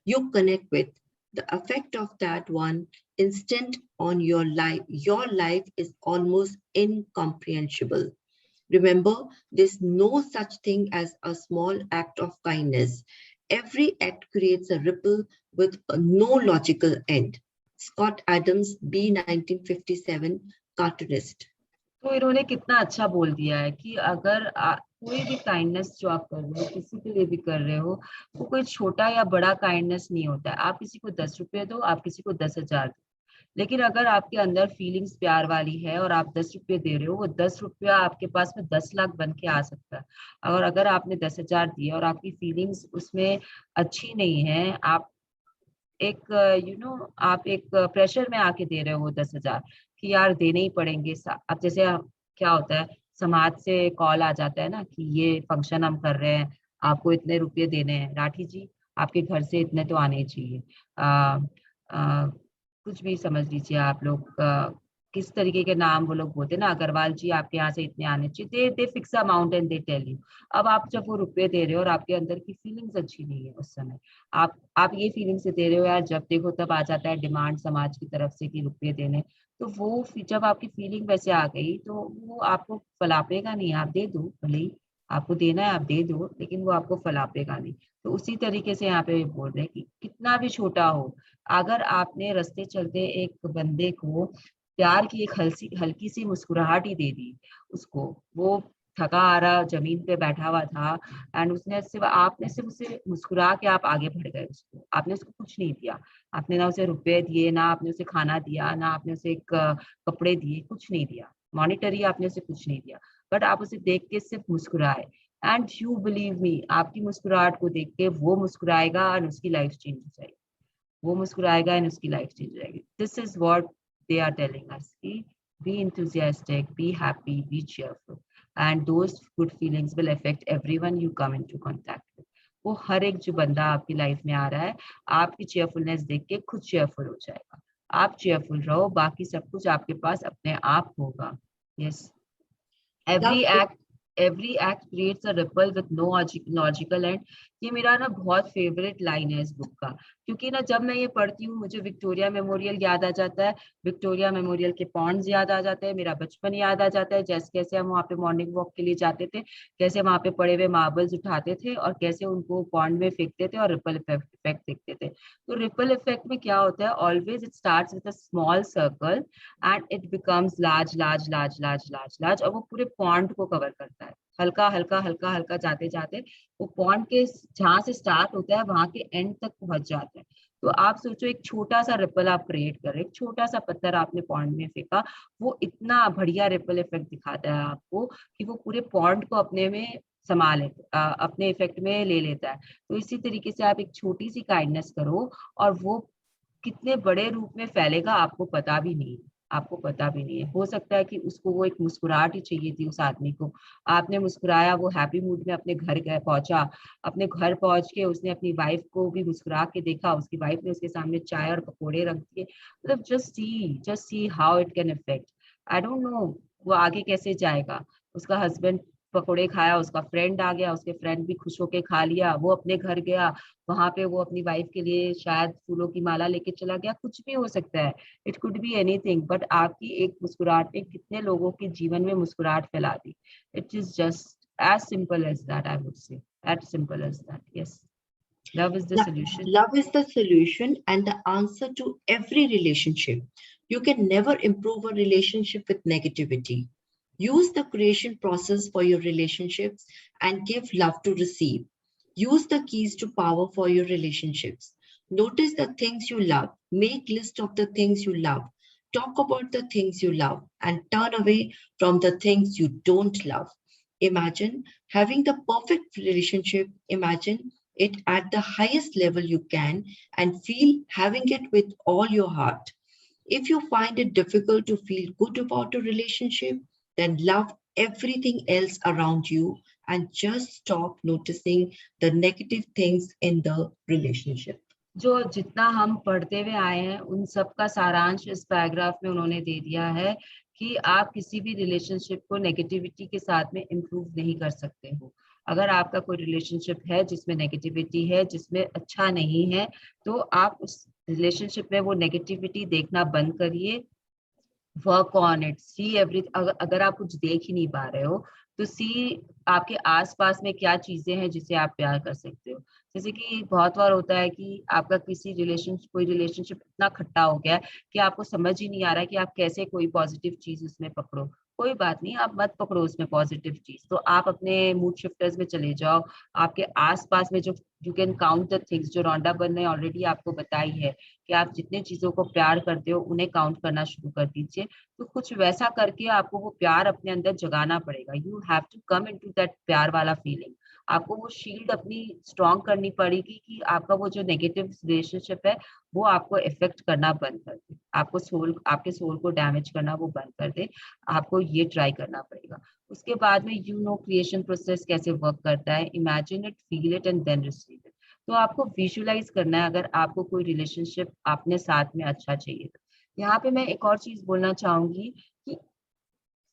you connect with, the effect of that one instant on your life is almost incomprehensible. Remember, there's no such thing as a small act of kindness. Every act creates a ripple with no logical end. Scott Adams, B. 1957, cartoonist. तो इन्होंने कितना अच्छा बोल दिया है कि अगर कोई भी काइंडनेस जो आप कर रहे हो, किसी के लिए भी कर रहे हो, वो कोई छोटा या बड़ा काइंडनेस नहीं होता है। आप किसी को 10 रुपए दो, आप किसी को 10,000 दो, लेकिन अगर आपके अंदर फीलिंग्स प्यार वाली है और आप 10 रुपये दे रहे हो, वो 10 रुपया आपके पास में 10 लाख बन के आ सकता है। और अगर आपने 10,000 दिए और आपकी फीलिंग्स उसमें अच्छी नहीं है, आप एक आप एक प्रेशर में आके दे रहे हो 10,000 कि यार देने ही पड़ेंगे। अब जैसे क्या होता है, समाज से कॉल आ जाता है ना कि ये फंक्शन हम कर रहे हैं, आपको इतने रुपये देने हैं, राठी जी आपके घर से इतने तो आने चाहिए। कुछ भी समझ लीजिए आप लोग, किस तरीके के नाम वो लोग बोलते हैं ना, अग्रवाल जी आपके यहाँ से इतने आने चाहिए, they fix amount and they tell you. अब आप जब वो रुपए दे रहे हो और आपके अंदर की फीलिंग्स अच्छी नहीं है उस समय, आप ये फीलिंग से दे रहे हो यार, जब देखो तब आ जाता है डिमांड समाज की तरफ से कि रुपये देने, तो वो जब आपकी फीलिंग वैसे आ गई तो वो आपको फलापेगा नहीं। आप दे दो, भले ही आपको देना है आप दे दो, लेकिन वो आपको फलापेगा नहीं। तो उसी तरीके से यहाँ पे बोल रहे हैं कि कितना भी छोटा हो, अगर आपने रास्ते चलते एक बंदे को प्यार की एक हल्की सी मुस्कुराहट ही दे दी उसको, वो थका आ रहा जमीन पे बैठा हुआ था एंड आपने सिर्फ उसे मुस्कुरा के आप आगे बढ़ गए, उसको आपने उसको कुछ नहीं दिया, आपने ना उसे रुपए दिए, ना आपने उसे खाना दिया, ना आपने उसे एक कपड़े दिए, कुछ नहीं दिया, मॉनिटरी आपने उसे कुछ नहीं दिया, बट आप उसे देख के सिर्फ मुस्कुराए एंड यू बिलीव मी, आपकी मुस्कुराहट को देख के वो मुस्कुराएगा एंड उसकी लाइफ चेंज हो जाएगी, वो मुस्कुराएगा एंड उसकी लाइफ चेंज हो जाएगी। This is what they are telling us ki be enthusiastic, be happy, be cheerful, and those good feelings will affect everyone you come into contact with. वो हर एक जो बंदा आपकी लाइफ में आ रहा है, आपकी चेयरफुलनेस देख के खुद चेयरफुल हो जाएगा। आप चेयरफुल रहो, बाकी सब कुछ आपके पास अपने आप होगा। Yes, every act creates a ripple with no logical end. ये मेरा ना बहुत फेवरेट लाइन है इस बुक का, क्योंकि ना जब मैं ये पढ़ती हूँ मुझे विक्टोरिया मेमोरियल याद आ जाता है, विक्टोरिया मेमोरियल के पॉन्ड्स याद आ जाते हैं, मेरा बचपन याद आ जाता है, जैसे कैसे हम वहाँ पे मॉर्निंग वॉक के लिए जाते थे, कैसे वहाँ पे पड़े हुए मार्बल्स उठाते थे और कैसे उनको पॉन्ड में फेंकते थे और रिपल इफेक्ट देखते थे। तो रिपल इफेक्ट में क्या होता है, always it starts with a small circle and it becomes large large large large large large, और वो पूरे पॉन्ड को कवर करता है, हल्का हल्का हल्का हल्का जाते जाते वो पॉन्ड के जहाँ से स्टार्ट होता है वहां के एंड तक पहुंच जाता है। तो आप सोचो एक छोटा सा रिपल आप क्रिएट कर रहे, एक छोटा सा पत्थर आपने पॉन्ड में फेंका, वो इतना बढ़िया रिपल इफेक्ट दिखाता है आपको कि वो पूरे पॉन्ड को अपने में समा लेता, अपने इफेक्ट में ले लेता है। तो इसी तरीके से आप एक छोटी सी काइंडनेस करो और वो कितने बड़े रूप में फैलेगा आपको पता भी नहीं, आपको पता भी नहीं है। हो सकता है कि उसको वो एक मुस्कुराहट ही चाहिए थी उस आदमी को, आपने मुस्कुराया, वो हैप्पी मूड में अपने घर गए पहुंचा, अपने घर पहुंच के उसने अपनी वाइफ को भी मुस्कुरा के देखा, उसकी वाइफ ने उसके सामने चाय और पकोड़े रख दिए। मतलब just see how it can effect. I don't know वो आगे कैसे जाएगा। उसका हस्बैंड पकोड़े खाया, उसका फ्रेंड आ गया, उसके फ्रेंड भी खुश होके खा लिया, वो अपने घर गया, वहां पे वो अपनी वाइफ के लिए शायद फूलों की माला लेके चला गया, कुछ भी हो सकता है, it could be anything, but आपकी एक मुस्कुराहट ने कितने लोगों के जीवन में मुस्कुराहट फैला दी। It is just as simple as that, I would say, as simple as that. Yes, love is the solution. Love is the solution and the answer to every relationship. You can never improve a relationship with negativity. Use the creation process for your relationships and give love to receive. Use the keys to power for your relationships. Notice the things you love. Make list of the things you love. Talk about the things you love and turn away from the things you don't love. Imagine having the perfect relationship. Imagine it at the highest level you can and feel having it with all your heart. If you find it difficult to feel good about a relationship, then love everything else around you and just stop noticing the negative things in the relationship. जो जितना हम पढ़ते हुए आए हैं उन सब का सारांश इस पैराग्राफ में उन्होंने दे दिया है कि आप किसी भी रिलेशनशिप को नेगेटिविटी के साथ में इम्प्रूव नहीं कर सकते हो। अगर आपका कोई रिलेशनशिप है जिसमें नेगेटिविटी है, जिसमें अच्छा नहीं है, तो आप उस रिलेशनशिप में वो नेगेटिविटी देखना बंद करिए। Work on it, see every, अगर आप कुछ देख ही नहीं पा रहे हो तो सी आपके आसपास में क्या चीजें हैं जिसे आप प्यार कर सकते हो। जैसे कि बहुत बार होता है कि आपका कोई रिलेशनशिप इतना खट्टा हो गया है कि आपको समझ ही नहीं आ रहा है कि आप कैसे कोई पॉजिटिव चीज उसमें पकड़ो। कोई बात नहीं, आप मत पकड़ो उसमें पॉजिटिव चीज, तो आप अपने मूड शिफ्टर्स में चले जाओ। आपके आसपास में जो you can count the things, जो रॉन्डा बर्न ने ऑलरेडी आपको बताई है कि आप जितने चीजों को प्यार करते हो उन्हें काउंट करना शुरू कर दीजिए। तो कुछ वैसा करके आपको वो प्यार अपने अंदर जगाना पड़ेगा। You have to come into that प्यार वाला फीलिंग। आपको वो शील्ड अपनी स्ट्रॉन्ग करनी पड़ेगी कि आपका वो जो नेगेटिव रिलेशनशिप है वो आपको इफेक्ट करना बंद कर दे, आपके सोल को डैमेज करना वो बंद कर दे। आपको ये ट्राई करना पड़ेगा। उसके बाद में क्रिएशन प्रोसेस कैसे वर्क करता है। Imagine it, feel it and then receive it. तो आपको विजुअलाइज करना है अगर आपको कोई रिलेशनशिप अपने साथ में अच्छा चाहिए तो। यहाँ पे मैं एक और चीज बोलना चाहूंगी कि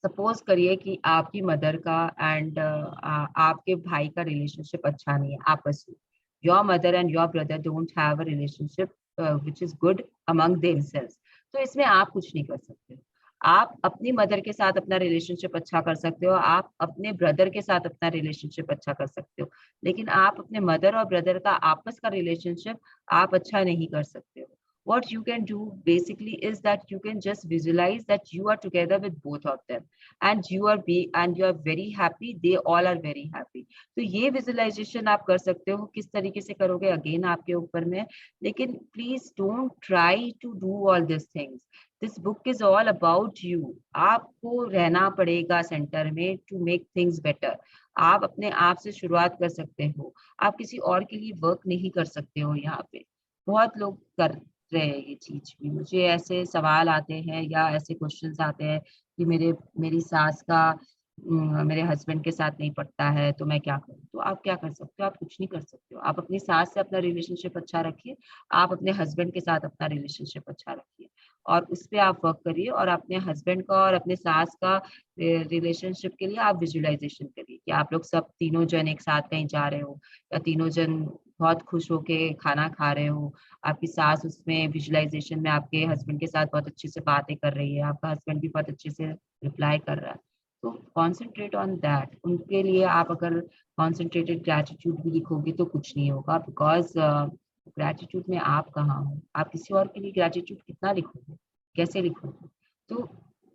सपोज करिए कि आपकी मदर का एंड आपके भाई का रिलेशनशिप अच्छा नहीं है आपस में। Your mother and your brother don't have a relationship which is good among themselves. तो इसमें आप कुछ नहीं कर सकते हो। आप अपनी मदर के साथ अपना रिलेशनशिप अच्छा कर सकते हो, आप अपने ब्रदर के साथ अपना रिलेशनशिप अच्छा कर सकते हो, लेकिन आप अपने मदर और ब्रदर का आपस का रिलेशनशिप आप अच्छा नहीं कर सकते हो। What you can do basically is that you can just visualize that you are together with both of them and you are very happy, they all are very happy। तो ये visualization आप कर सकते हो। किस तरीके से करोगे अगेन आपके ऊपर में, लेकिन please don't try to do all these things। This book is all about you। आपको रहना पड़ेगा सेंटर में to make things better। आप अपने आप से शुरुआत कर सकते हो, आप किसी और के लिए वर्क नहीं कर सकते हो। यहाँ पे बहुत लोग कर रहे हैं ये चीज भी। मुझे ऐसे सवाल आते हैं या ऐसे क्वेश्चंस आते हैं कि मेरी सास का मेरे हस्बैंड के साथ नहीं पटता है तो मैं क्या करूं। तो आप क्या कर सकते हो? आप कुछ नहीं कर सकते हो। आप अपनी सास से अपना रिलेशनशिप अच्छा रखिए, आप अपने हस्बैंड के साथ अपना रिलेशनशिप अच्छा रखिए और उस पर आप वर्क करिए। और अपने हस्बैंड का और अपने सास का रिलेशनशिप के लिए आप विजुअलाइजेशन करिए कि आप लोग सब तीनों जन एक साथ कहीं जा रहे हो या तीनों जन बहुत खुश होके खाना खा रहे हो। आपकी सास उसमें विजुअलाइजेशन में आपके हस्बैंड के साथ बहुत अच्छे से बातें कर रही है, आपका हस्बैंड भी बहुत अच्छे से रिप्लाई कर रहा है। तो कॉन्सेंट्रेट ऑन दैट। उनके लिए आप अगर कॉन्सेंट्रेटेड ग्रेटिट्यूड भी लिखोगे तो कुछ नहीं होगा, बिकॉज ग्रेटिट्यूड में आप कहाँ हो। आप किसी और के लिए ग्रेटिट्यूड कितना लिखोगे, कैसे लिखोगे? तो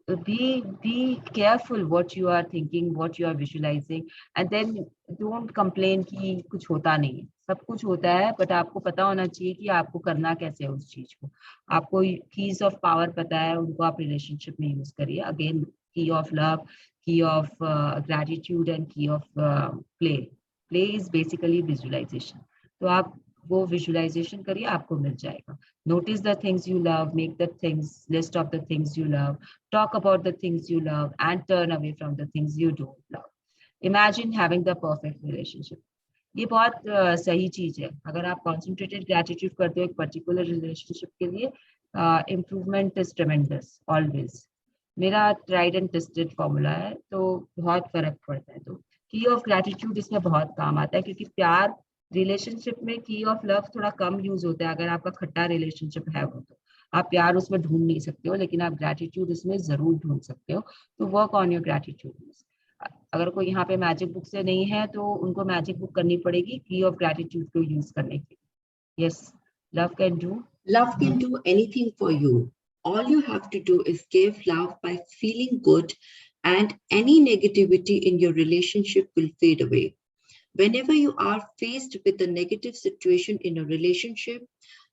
be careful what you are thinking, what you are visualizing, and then don't complain कि कुछ होता नहीं है। सब कुछ होता है, बट आपको पता होना चाहिए कि आपको करना कैसे है उस चीज को। आपको कीज ऑफ पावर पता है, उनको आप रिलेशनशिप में यूज करिए। Again, key of love, key of gratitude and key of play. Play is basically visualization. तो आप वो विजुअलाइजेशन करिए, आपको मिल जाएगा। Notice the things you love, make the list of the things you love, talk about the things you love, and turn away from the things you don't love. Imagine having the perfect relationship. ये बहुत सही चीज है। अगर आप concentrated gratitude करते हो एक पर्टिकुलर रिलेशनशिप के लिए, इम्प्रूवमेंट इज ट्रेमेंडस ऑलवेज। मेरा ट्राइड एंड टेस्टेड फॉर्मूला है, तो बहुत फर्क पड़ता है। तो की ऑफ ग्रेटिट्यूड इसमें बहुत काम आता है, क्योंकि प्यार रिलेशनशिप में की ऑफ लव थोड़ा कम यूज होता है। अगर आपका खट्टा रिलेशनशिप है वो, तो आप प्यार उसमें ढूंढ नहीं सकते हो, लेकिन आप ग्रेटिट्यूड उसमें जरूर ढूंढ सकते हो। तो वर्क ऑन योर ग्रेटिट्यूड। अगर कोई यहाँ पे मैजिक बुक से नहीं है तो उनको मैजिक बुक करनी पड़ेगी की ऑफ ग्रेटिट्यूड को यूज करने के लिए। Yes, love can do Love can do anything for you. All you have to do is give love by feeling good, and any negativity in your relationship will fade away. Whenever you are faced with a negative situation in a relationship,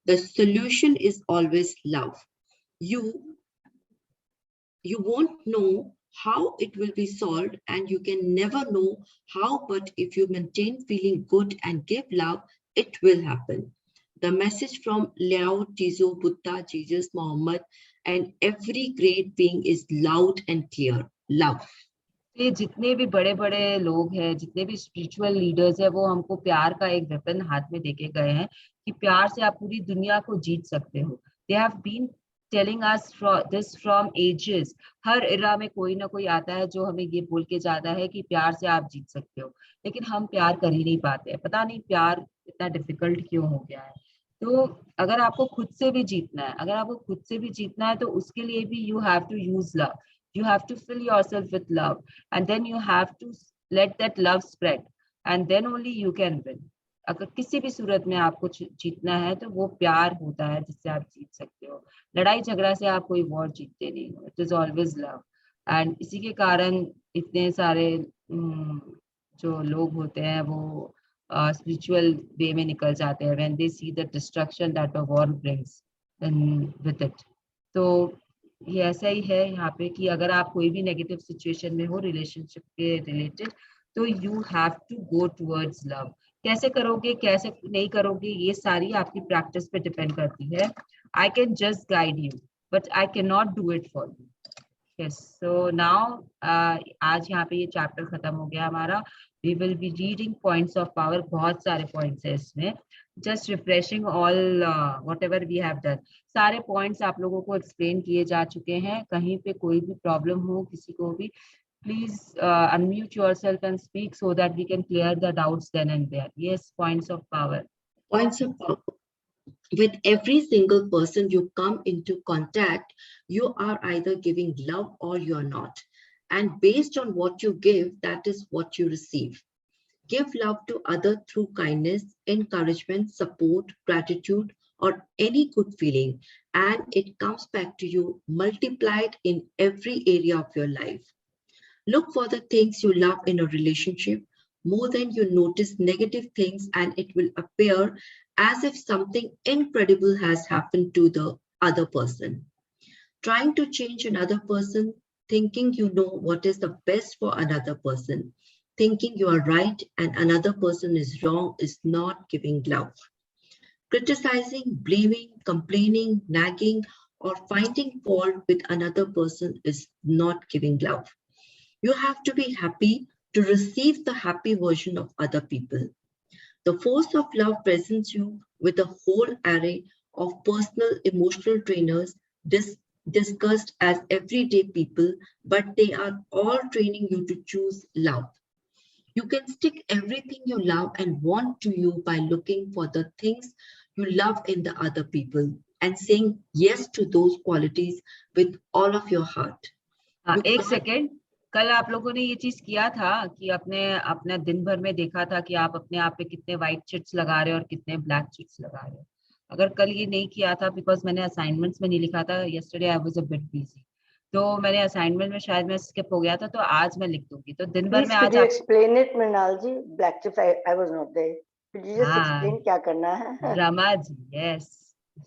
the solution is always love. You won't know how it will be solved, and you can never know how, but if you maintain feeling good and give love, it will happen. The message from Lao Tzu, Buddha, Jesus, Muhammad, and every great being is loud and clear. Love. ये जितने भी बड़े बड़े लोग हैं, जितने भी spiritual leaders हैं, वो हमको प्यार का एक वेपन हाथ में देके गए हैं कि प्यार से आप पूरी दुनिया को जीत सकते हो। They have been telling us this from ages. हर इरा में कोई ना कोई आता है जो हमें ये बोल के जाता है कि प्यार से आप जीत सकते हो, लेकिन हम प्यार कर ही नहीं पाते हैं। पता नहीं प्यार इतना डिफिकल्ट क्यों हो गया है। तो अगर आपको खुद से भी जीतना है, तो उसके लिए भी you have to use love. You have to fill yourself with love, and then you have to let that love spread, and then only you can win. अगर किसी भी सूरत में आपको जीतना है तो वो प्यार होता है जिससे आप जीत सकते हो। लड़ाई झगड़ा से आप कोई वॉर जीतते नहीं हो। It is always love. And इसी के कारण इतने सारे जो लोग होते हैं वो स्पिरिचुअल वे में निकल जाते हैं when they see the destruction that a war brings with it. तो ये ऐसा ही है यहाँ पे कि अगर आप कोई भी नेगेटिव सिचुएशन में हो रिलेशनशिप के रिलेटेड, तो you have to go towards love. कैसे करोगे, कैसे नहीं करोगे, ये सारी आपकी प्रैक्टिस पे डिपेंड करती है। I can just guide you, but I can not do it for you. Yes, so now आज यहाँ पे ये चैप्टर खत्म हो गया हमारा। We will be reading points of power. बहुत सारे पॉइंट्स है इसमें, just refreshing all whatever we have done. सारे पॉइंट्स आप लोगों को एक्सप्लेन किए जा चुके हैं। कहीं पे कोई भी प्रॉब्लम हो किसी को भी, please unmute yourself and speak so that we can clear the doubts then and there. Yes, points of power. Points of power. With every single person you come into contact, you are either giving love or you're not. And based on what you give, that is what you receive. Give love to others through kindness, encouragement, support, gratitude, or any good feeling, and it comes back to you multiplied in every area of your life. Look for the things you love in a relationship more than you notice negative things, and it will appear as if something incredible has happened to the other person. Trying to change another person, thinking you know what is the best for another person, thinking you are right and another person is wrong, is not giving love. Criticizing, blaming, complaining, nagging, or finding fault with another person is not giving love. You have to be happy to receive the happy version of other people. The force of love presents you with a whole array of personal emotional trainers discussed as everyday people, but they are all training you to choose love. You can stick everything you love and want to you by looking for the things you love in the other people and saying yes to those qualities with all of your heart. एक second, कल आप लोगों ने ये चीज किया था कि अपने दिन भर में देखा था कि आप अपने आप पे कितने व्हाइट चिट्स लगा रहे हो और कितने ब्लैक चिट्स लगा रहे हो। अगर कल ये नहीं किया था बिकॉज मैंने असाइनमेंट्स में नहीं लिखा था, yesterday I was a bit busy, तो मैंने असाइनमेंट में शायद मैं स्किप हो गया था, तो आज मैं लिख दूंगी। तो दिन भर में आज आप explain it Mrinal ji, black chips I was not there, could you just explain क्या करना है? Rama ji, yes,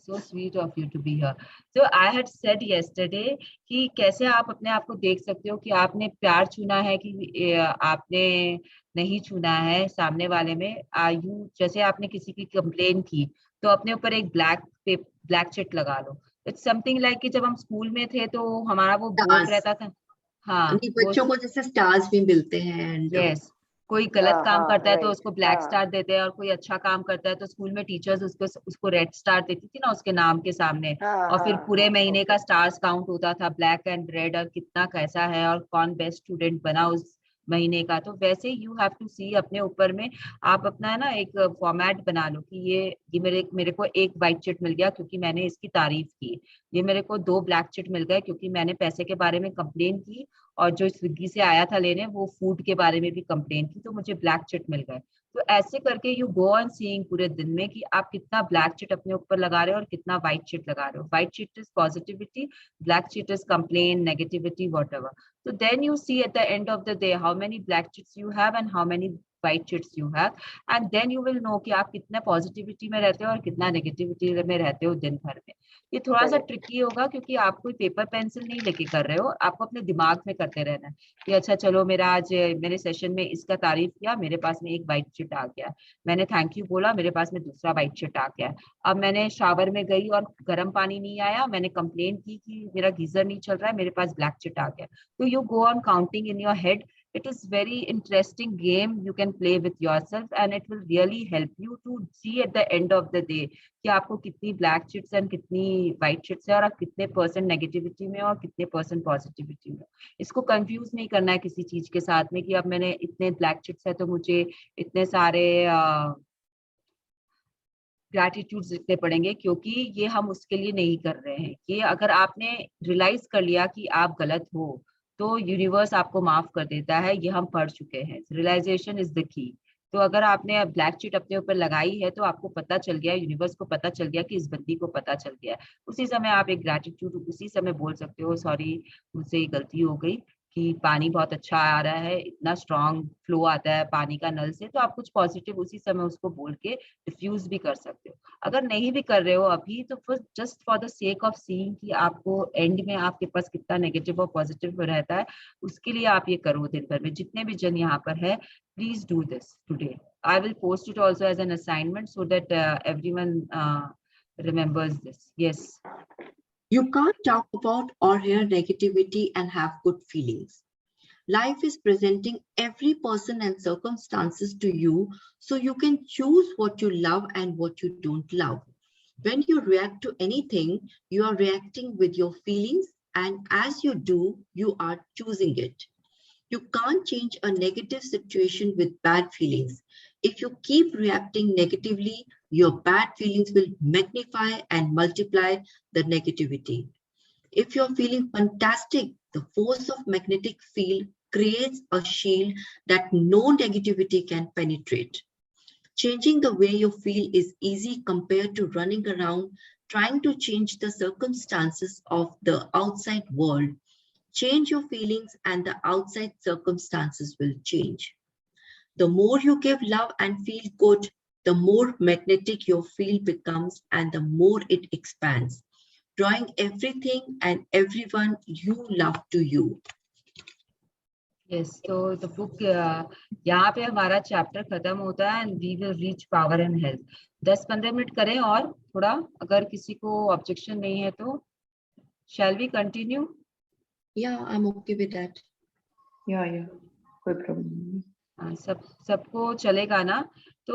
so sweet of you to be here. So I had said yesterday कि कैसे आप अपने आप को देख सकते हो कि आपने प्यार चुना है कि आपने नहीं चुना है सामने वाले में। यू जैसे आपने किसी की कंप्लेन की तो अपने ऊपर एक ब्लैक चिट लगा लो। इट्स समथिंग लाइक कि जब हम स्कूल में थे तो हमारा वो बोर्ड रहता था। हाँ, बच्चों को जैसे स्टार्स भी मिलते हैं। यस, कोई गलत काम करता है तो right, उसको ब्लैक स्टार देते हैं, और कोई अच्छा काम करता है तो स्कूल में टीचर्स उसको रेड स्टार देती थी ना उसके नाम के सामने। और फिर पूरे महीने का स्टार्स काउंट होता था, ब्लैक एंड रेड, और कितना कैसा है और कौन बेस्ट स्टूडेंट बना उस महीने का। तो वैसे यू हैव टू सी अपने ऊपर में, आप अपना है ना एक फॉर्मेट बना लो कि ये मेरे को एक व्हाइट चिट मिल गया क्योंकि मैंने इसकी तारीफ की, ये मेरे को 2 ब्लैक चिट मिल गए क्योंकि मैंने पैसे के बारे में कंप्लेन की, और जो स्विगी से आया था लेने वो फूड के बारे में भी कंप्लेन की, तो मुझे ब्लैक चिट मिल गए। तो ऐसे करके यू गो ऑन सीइंग पूरे दिन में कि आप कितना ब्लैक चिट अपने ऊपर लगा रहे हो और कितना व्हाइट चिट लगा रहे हो। White chit is positivity, black chit is complain, negativity, whatever. So then you see at the end of the day how many black chits you have and how many white chits you have, and then you will know कि आप कितना positivity में रहते हो और कितना negativity में रहते हो दिन भर में। ये थोड़ा सा ट्रिकी होगा क्योंकि आप कोई पेपर पेंसिल नहीं लेके कर रहे हो, आपको अपने दिमाग में करते रहना है कि अच्छा चलो मेरे सेशन में इसका तारीफ किया, मेरे पास में एक व्हाइट चिट आ गया, मैंने थैंक यू बोला, मेरे पास में दूसरा व्हाइट चिट आ गया। अब मैंने शावर में गई और गर्म पानी नहीं आया, मैंने कंप्लेन की कि मेरा गीजर नहीं चल रहा है, मेरे पास ब्लैक चिट आ गया। तो you go on counting in your head It is very interesting game you can play with yourself and it will really help you to see at the end of the day कि आपको कितनी black chits and कितनी white chits है और आप कितने % negativity में और कितने % पॉजिटिविटी में। इसको कंफ्यूज नहीं करना है किसी चीज के साथ में कि अब मैंने इतने ब्लैक चिट्स है तो मुझे इतने सारे ग्रैटिट्यूड लिखने पड़ेंगे, क्योंकि ये हम उसके लिए नहीं कर रहे हैं। ये अगर आपने रियलाइज कर लिया कि आप गलत हो तो यूनिवर्स आपको माफ कर देता है, ये हम पढ़ चुके हैं। Realisation is the key. तो अगर आपने ब्लैक चिट अपने ऊपर लगाई है तो आपको पता चल गया, यूनिवर्स को पता चल गया कि इस बंदी को पता चल गया है, उसी समय आप एक ग्रैटिट्यूड उसी समय बोल सकते हो, सॉरी मुझसे ये गलती हो गई कि पानी बहुत अच्छा आ रहा है, इतना स्ट्रॉन्ग फ्लो आता है पानी का नल से, तो आप कुछ पॉजिटिव उसी समय उसको बोल के डिफ्यूज भी कर सकते हो। अगर नहीं भी कर रहे हो अभी तो फिर just for the sake of seeing कि आपको एंड में आपके पास कितना नेगेटिव और पॉजिटिव रहता है, उसके लिए आप ये करो दिन भर में। जितने भी जन यहाँ पर है, please do this today. I will post it also as an assignment so that everyone remembers this. Yes. You can't talk about or hear negativity and have good feelings. Life is presenting every person and circumstances to you, so you can choose what you love and what you don't love. When you react to anything, you are reacting with your feelings, and as you do, you are choosing it. You can't change a negative situation with bad feelings. If you keep reacting negatively, your bad feelings will magnify and multiply the negativity. If you're feeling fantastic, the force of magnetic field creates a shield that no negativity can penetrate. Changing the way you feel is easy compared to running around trying to change the circumstances of the outside world. Change your feelings and the outside circumstances will change. The more you give love and feel good, the more magnetic your field becomes and the more it expands, drawing everything and everyone you love to you. Yes, so the book यहाँ पे हमारा chapter खत्म होता है and we will reach power and health. 10-15 minute करें और थोड़ा, अगर किसी को ऑब्जेक्शन नहीं है तो shall we continue? Yeah, I'm okay with that. Yeah, कोई प्रॉब्लम नहीं। सबको चलेगा ना? तो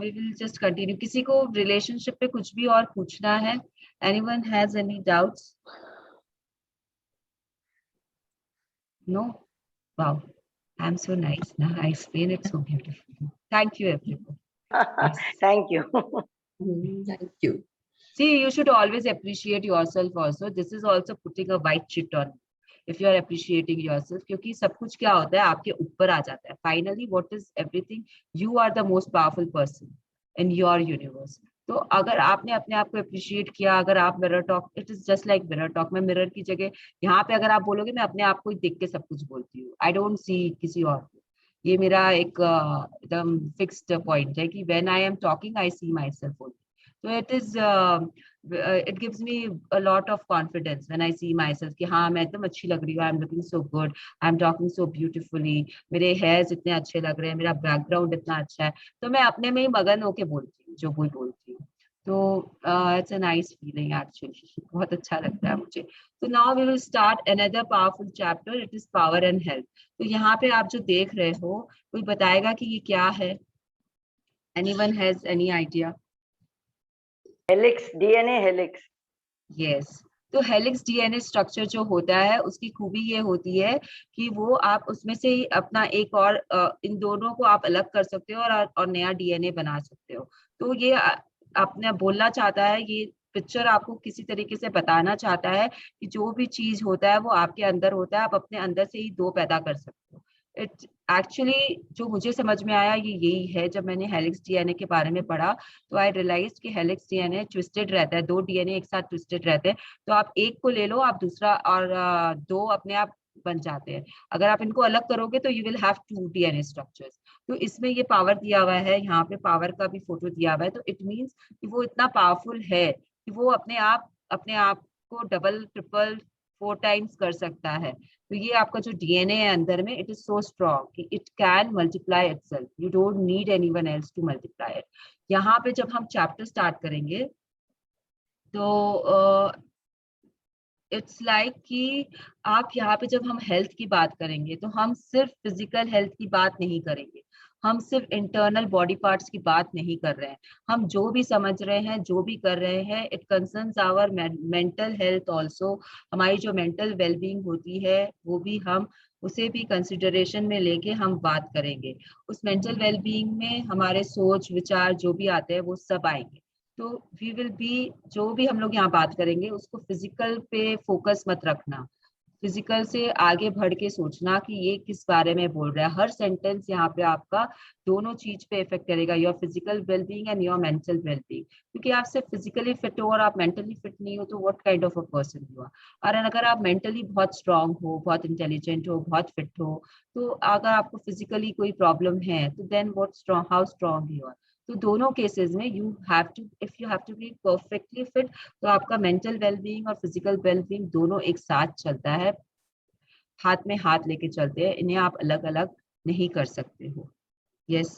we will just continue. किसी को रिलेशनशिप पे कुछ भी और पूछना है? Anyone has any doubts? No? Wow, I'm so nice. Now I explain it so beautifully. Thank you, everyone. Yes. Thank you. Thank you. See, you should always appreciate yourself also. This is also putting a white chit on if you are appreciating yourself, क्योंकि सब कुछ क्या होता है आपके ऊपर आ जाता है। Finally, what is everything? You are the most powerful person in your universe. तो अगर आपने अपने आप को अप्रिशिएट किया, अगर आप mirror talk, it is just like mirror talk. मैं मिरर की जगह यहाँ पे अगर आप बोलोगे, मैं अपने आप को ही देख के सब कुछ बोलती हूँ। आई डोंट सी किसी और को। ये मेरा एक एकदम फिक्स्ड पॉइंट है कि when I am talking I see myself only. So it gives me a lot of confidence when I see myself कि हाँ मैं एकदम अच्छी लग रही हूँ, I'm looking so good, I'm talking so beautifully, मेरे hairs इतने अच्छे लग रहे हैं, मेरा background इतना अच्छा है, तो मैं अपने में ही मगन होके बोलती हूँ जो कोई बोलती हूँ। तो it's a nice feeling actually, बहुत अच्छा लगता है मुझे। So now we will start another powerful chapter, it is power and health. तो यहाँ पे आप जो देख रहे हो, कोई बताएगा कि ये क्या है? Anyone has any idea? Helix, DNA helix. Yes, तो हेलिक्स डीएनए स्ट्रक्चर जो होता है उसकी खूबी ये होती है कि वो आप उसमें से अपना एक और इन दोनों को आप अलग कर सकते हो और नया डीएनए बना सकते हो। तो ये आपने बोलना चाहता है, ये पिक्चर आपको किसी तरीके से बताना चाहता है कि जो भी चीज होता है वो आपके अंदर होता है, आप अपने अंदर से ही दो पैदा कर सकते हो। इट एक्चुअली जो मुझे समझ में आया ये यही है, जब मैंने हेलिक्स डीएनए के बारे में पढ़ा तो आई रियलाइज कि हेलिक्स डीएनए ट्विस्टेड रहता है, दो डीएनए एक साथ ट्विस्टेड रहते हैं। तो आप एक को ले लो, आप दूसरा और दो अपने आप बन जाते हैं। अगर आप इनको अलग करोगे तो you will have 2 DNA structures. तो इसमें ये पावर दिया हुआ है, यहाँ पे पावर का भी फोटो दिया हुआ है। तो इट मीन्स कि वो इतना पावरफुल है कि वो अपने आप को डबल ट्रिपल 4 टाइम्स कर सकता है। तो ये आपका जो डीएनए है अंदर में, इट इज सो स्ट्रॉन्ग कि it can multiply itself, you don't need anyone else to multiply it. यहाँ पे जब हम चैप्टर स्टार्ट करेंगे तो इट्स लाइक कि आप यहाँ पे जब हम हेल्थ की बात करेंगे तो हम सिर्फ फिजिकल हेल्थ की बात नहीं करेंगे, हम सिर्फ इंटरनल बॉडी पार्ट्स की बात नहीं कर रहे हैं। हम जो भी समझ रहे हैं, जो भी कर रहे हैं, it concerns our mental health also. हमारी जो मेंटल वेलबींग होती है वो भी हम उसे भी कंसिडरेशन में लेके हम बात करेंगे। उस मेंटल वेलबींग में हमारे सोच विचार जो भी आते हैं वो सब आएंगे। तो वी विल बी, जो भी हम लोग यहाँ बात करेंगे उसको फिजिकल पे फोकस मत रखना, फिजिकल से आगे बढ़ के सोचना कि ये किस बारे में बोल रहा है। हर सेंटेंस यहाँ पे आपका दोनों चीज पे इफेक्ट करेगा, your physical wellbeing and your mental wellbeing. क्योंकि आप सिर्फ फिजिकली फिट हो और आप मेंटली फिट नहीं हो तो what kind of a person you are. और अगर आप मेंटली बहुत स्ट्रांग हो, बहुत इंटेलिजेंट हो, बहुत फिट हो, तो अगर आपको फिजिकली कोई प्रॉब्लम है तो then what strong, how strong you are. तो दोनों केसेस में you have to, if you have to be perfectly fit, तो आपका मेंटल वेलबींग और फिजिकल वेलबींग दोनों एक साथ चलता है, हाथ में हाथ लेके चलते हैं, इन्हें आप अलग अलग नहीं कर सकते हो। Yes.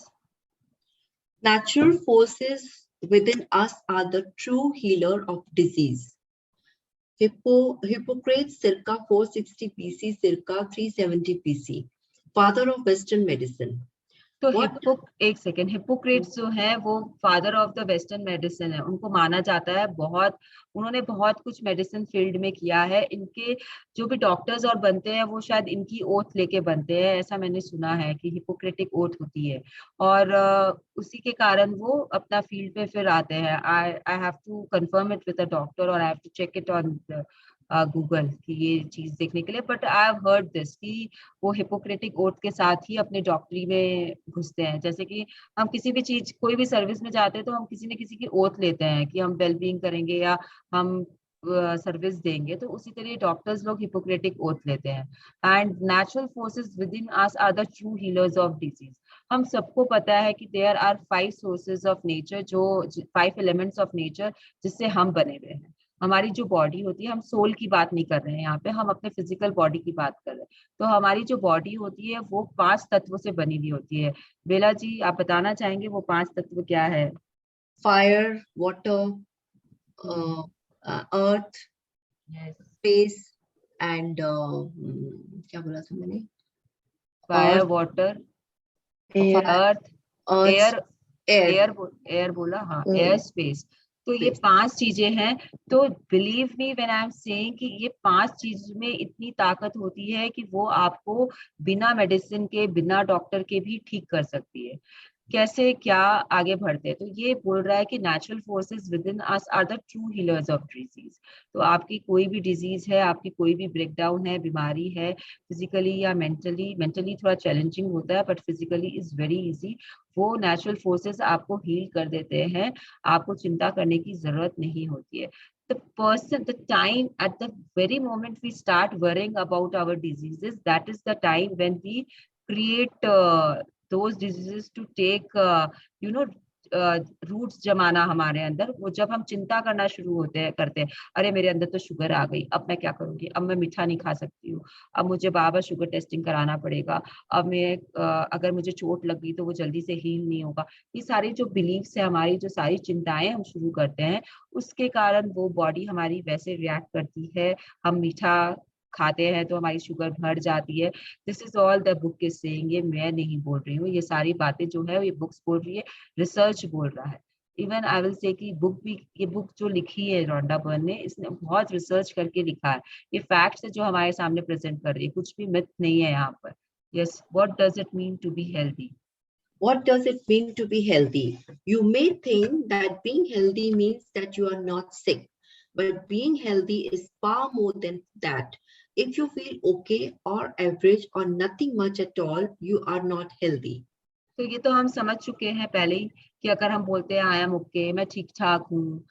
Natural forces within us are the true healer of disease. Hippocrates circa 460 BC, circa 370 BC, father of Western medicine. तो एक सेकेंड, हिप्पोक्रेट्स जो है वो father of the western medicine है। उनको माना जाता है बहुत, उन्होंने बहुत कुछ मेडिसिन फील्ड में किया है। इनके जो भी डॉक्टर्स और बनते हैं वो शायद इनकी ओथ लेके बनते हैं, ऐसा मैंने सुना है कि हिप्पोक्रेटिक ओथ होती है। और उसी के कारण वो अपना फील्ड पे फिर आते हैं। I have to confirm it with a doctor और I have to check it on Google की ये चीज देखने के लिए, but I have heard this कि वो हिपोक्रेटिक ओथ के साथ ही अपने डॉक्टरी में घुसते हैं। जैसे कि हम किसी भी चीज, कोई भी सर्विस में जाते हैं तो हम किसी न किसी की ओथ लेते हैं कि हम वेलबींग करेंगे या हम सर्विस देंगे, तो उसी तरह डॉक्टर्स लोग हिपोक्रेटिक ओथ लेते हैं। And natural forces within us are the true healers of disease. हम सबको पता है कि there are 5 sources of nature, जो 5 एलिमेंट्स ऑफ नेचर जिससे हम बने हुए हैं। हमारी जो बॉडी होती है, हम सोल की बात नहीं कर रहे हैं यहाँ पे, हम अपने फिजिकल बॉडी की बात कर रहे हैं। तो हमारी जो बॉडी होती है वो 5 तत्वों से बनी हुई होती है। बेला जी, आप बताना चाहेंगे वो 5 तत्व क्या है? Fire, water, earth, space and क्या बोला था मैंने? फायर, वाटर, अर्थ, एयर, एयर बोला, हाँ, एयर, स्पेस। तो ये 5 चीजें हैं। तो believe me when I am saying कि ये 5 चीज में इतनी ताकत होती है कि वो आपको बिना मेडिसिन के, बिना डॉक्टर के भी ठीक कर सकती है। कैसे, क्या, आगे बढ़ते हैं। तो ये बोल रहा है कि natural forces within us are the true healers of disease. तो आपकी कोई भी डिजीज है, आपकी कोई भी ब्रेकडाउन है, बीमारी है, फिजिकली या मेंटली थोड़ा चैलेंजिंग होता है but physically is very easy, वो नेचुरल फोर्सेस आपको हील कर देते हैं। आपको चिंता करने की जरूरत नहीं होती है। The time, at the very moment we start worrying about our diseases, that is the time when we create those diseases to take roots जमाना हमारे अंदर। वो जब हम चिंता करना शुरू करते हैं, अरे मेरे अंदर तो शुगर आ गई, अब मैं क्या करूंगी, अब मैं मीठा नहीं खा सकती हूँ, अब मुझे बार बार शुगर टेस्टिंग कराना पड़ेगा, अब मैं अगर मुझे चोट लग गई तो वो जल्दी से हील नहीं होगा। ये सारी जो बिलीव्स है, हमारी जो सारी चिंताएं हम शुरू करते हैं, उसके कारण वो बॉडी हमारी वैसे रिएक्ट करती है। हम मीठा खाते हैं तो हमारी शुगर बढ़ जाती है। This is all the book is saying, ये मैं नहीं बोल रही हूँ, ये सारी बातें जो है ये बुक्स बोल रही है, रिसर्च बोल रहा है। इवन आई विल से कि बुक भी, ये बुक जो लिखी है रोंडा बर्न ने, इसने बहुत रिसर्च करके लिखा है। ये फैक्ट्स है जो हमारे सामने प्रेजेंट कर रही है, कुछ भी मिथ नहीं है यहाँ पर। Yes, what does it mean to be healthy? What does it mean to be healthy? You may think that being healthy means that you are not sick, but being healthy is far more than that. If you feel okay or average or nothing much at all, you are not healthy. तो ये तो हम समझ चुके हैं पहले ही कि अगर हम बोलते हैं आई एम ओके, मैं ठीक ठाक हूँ,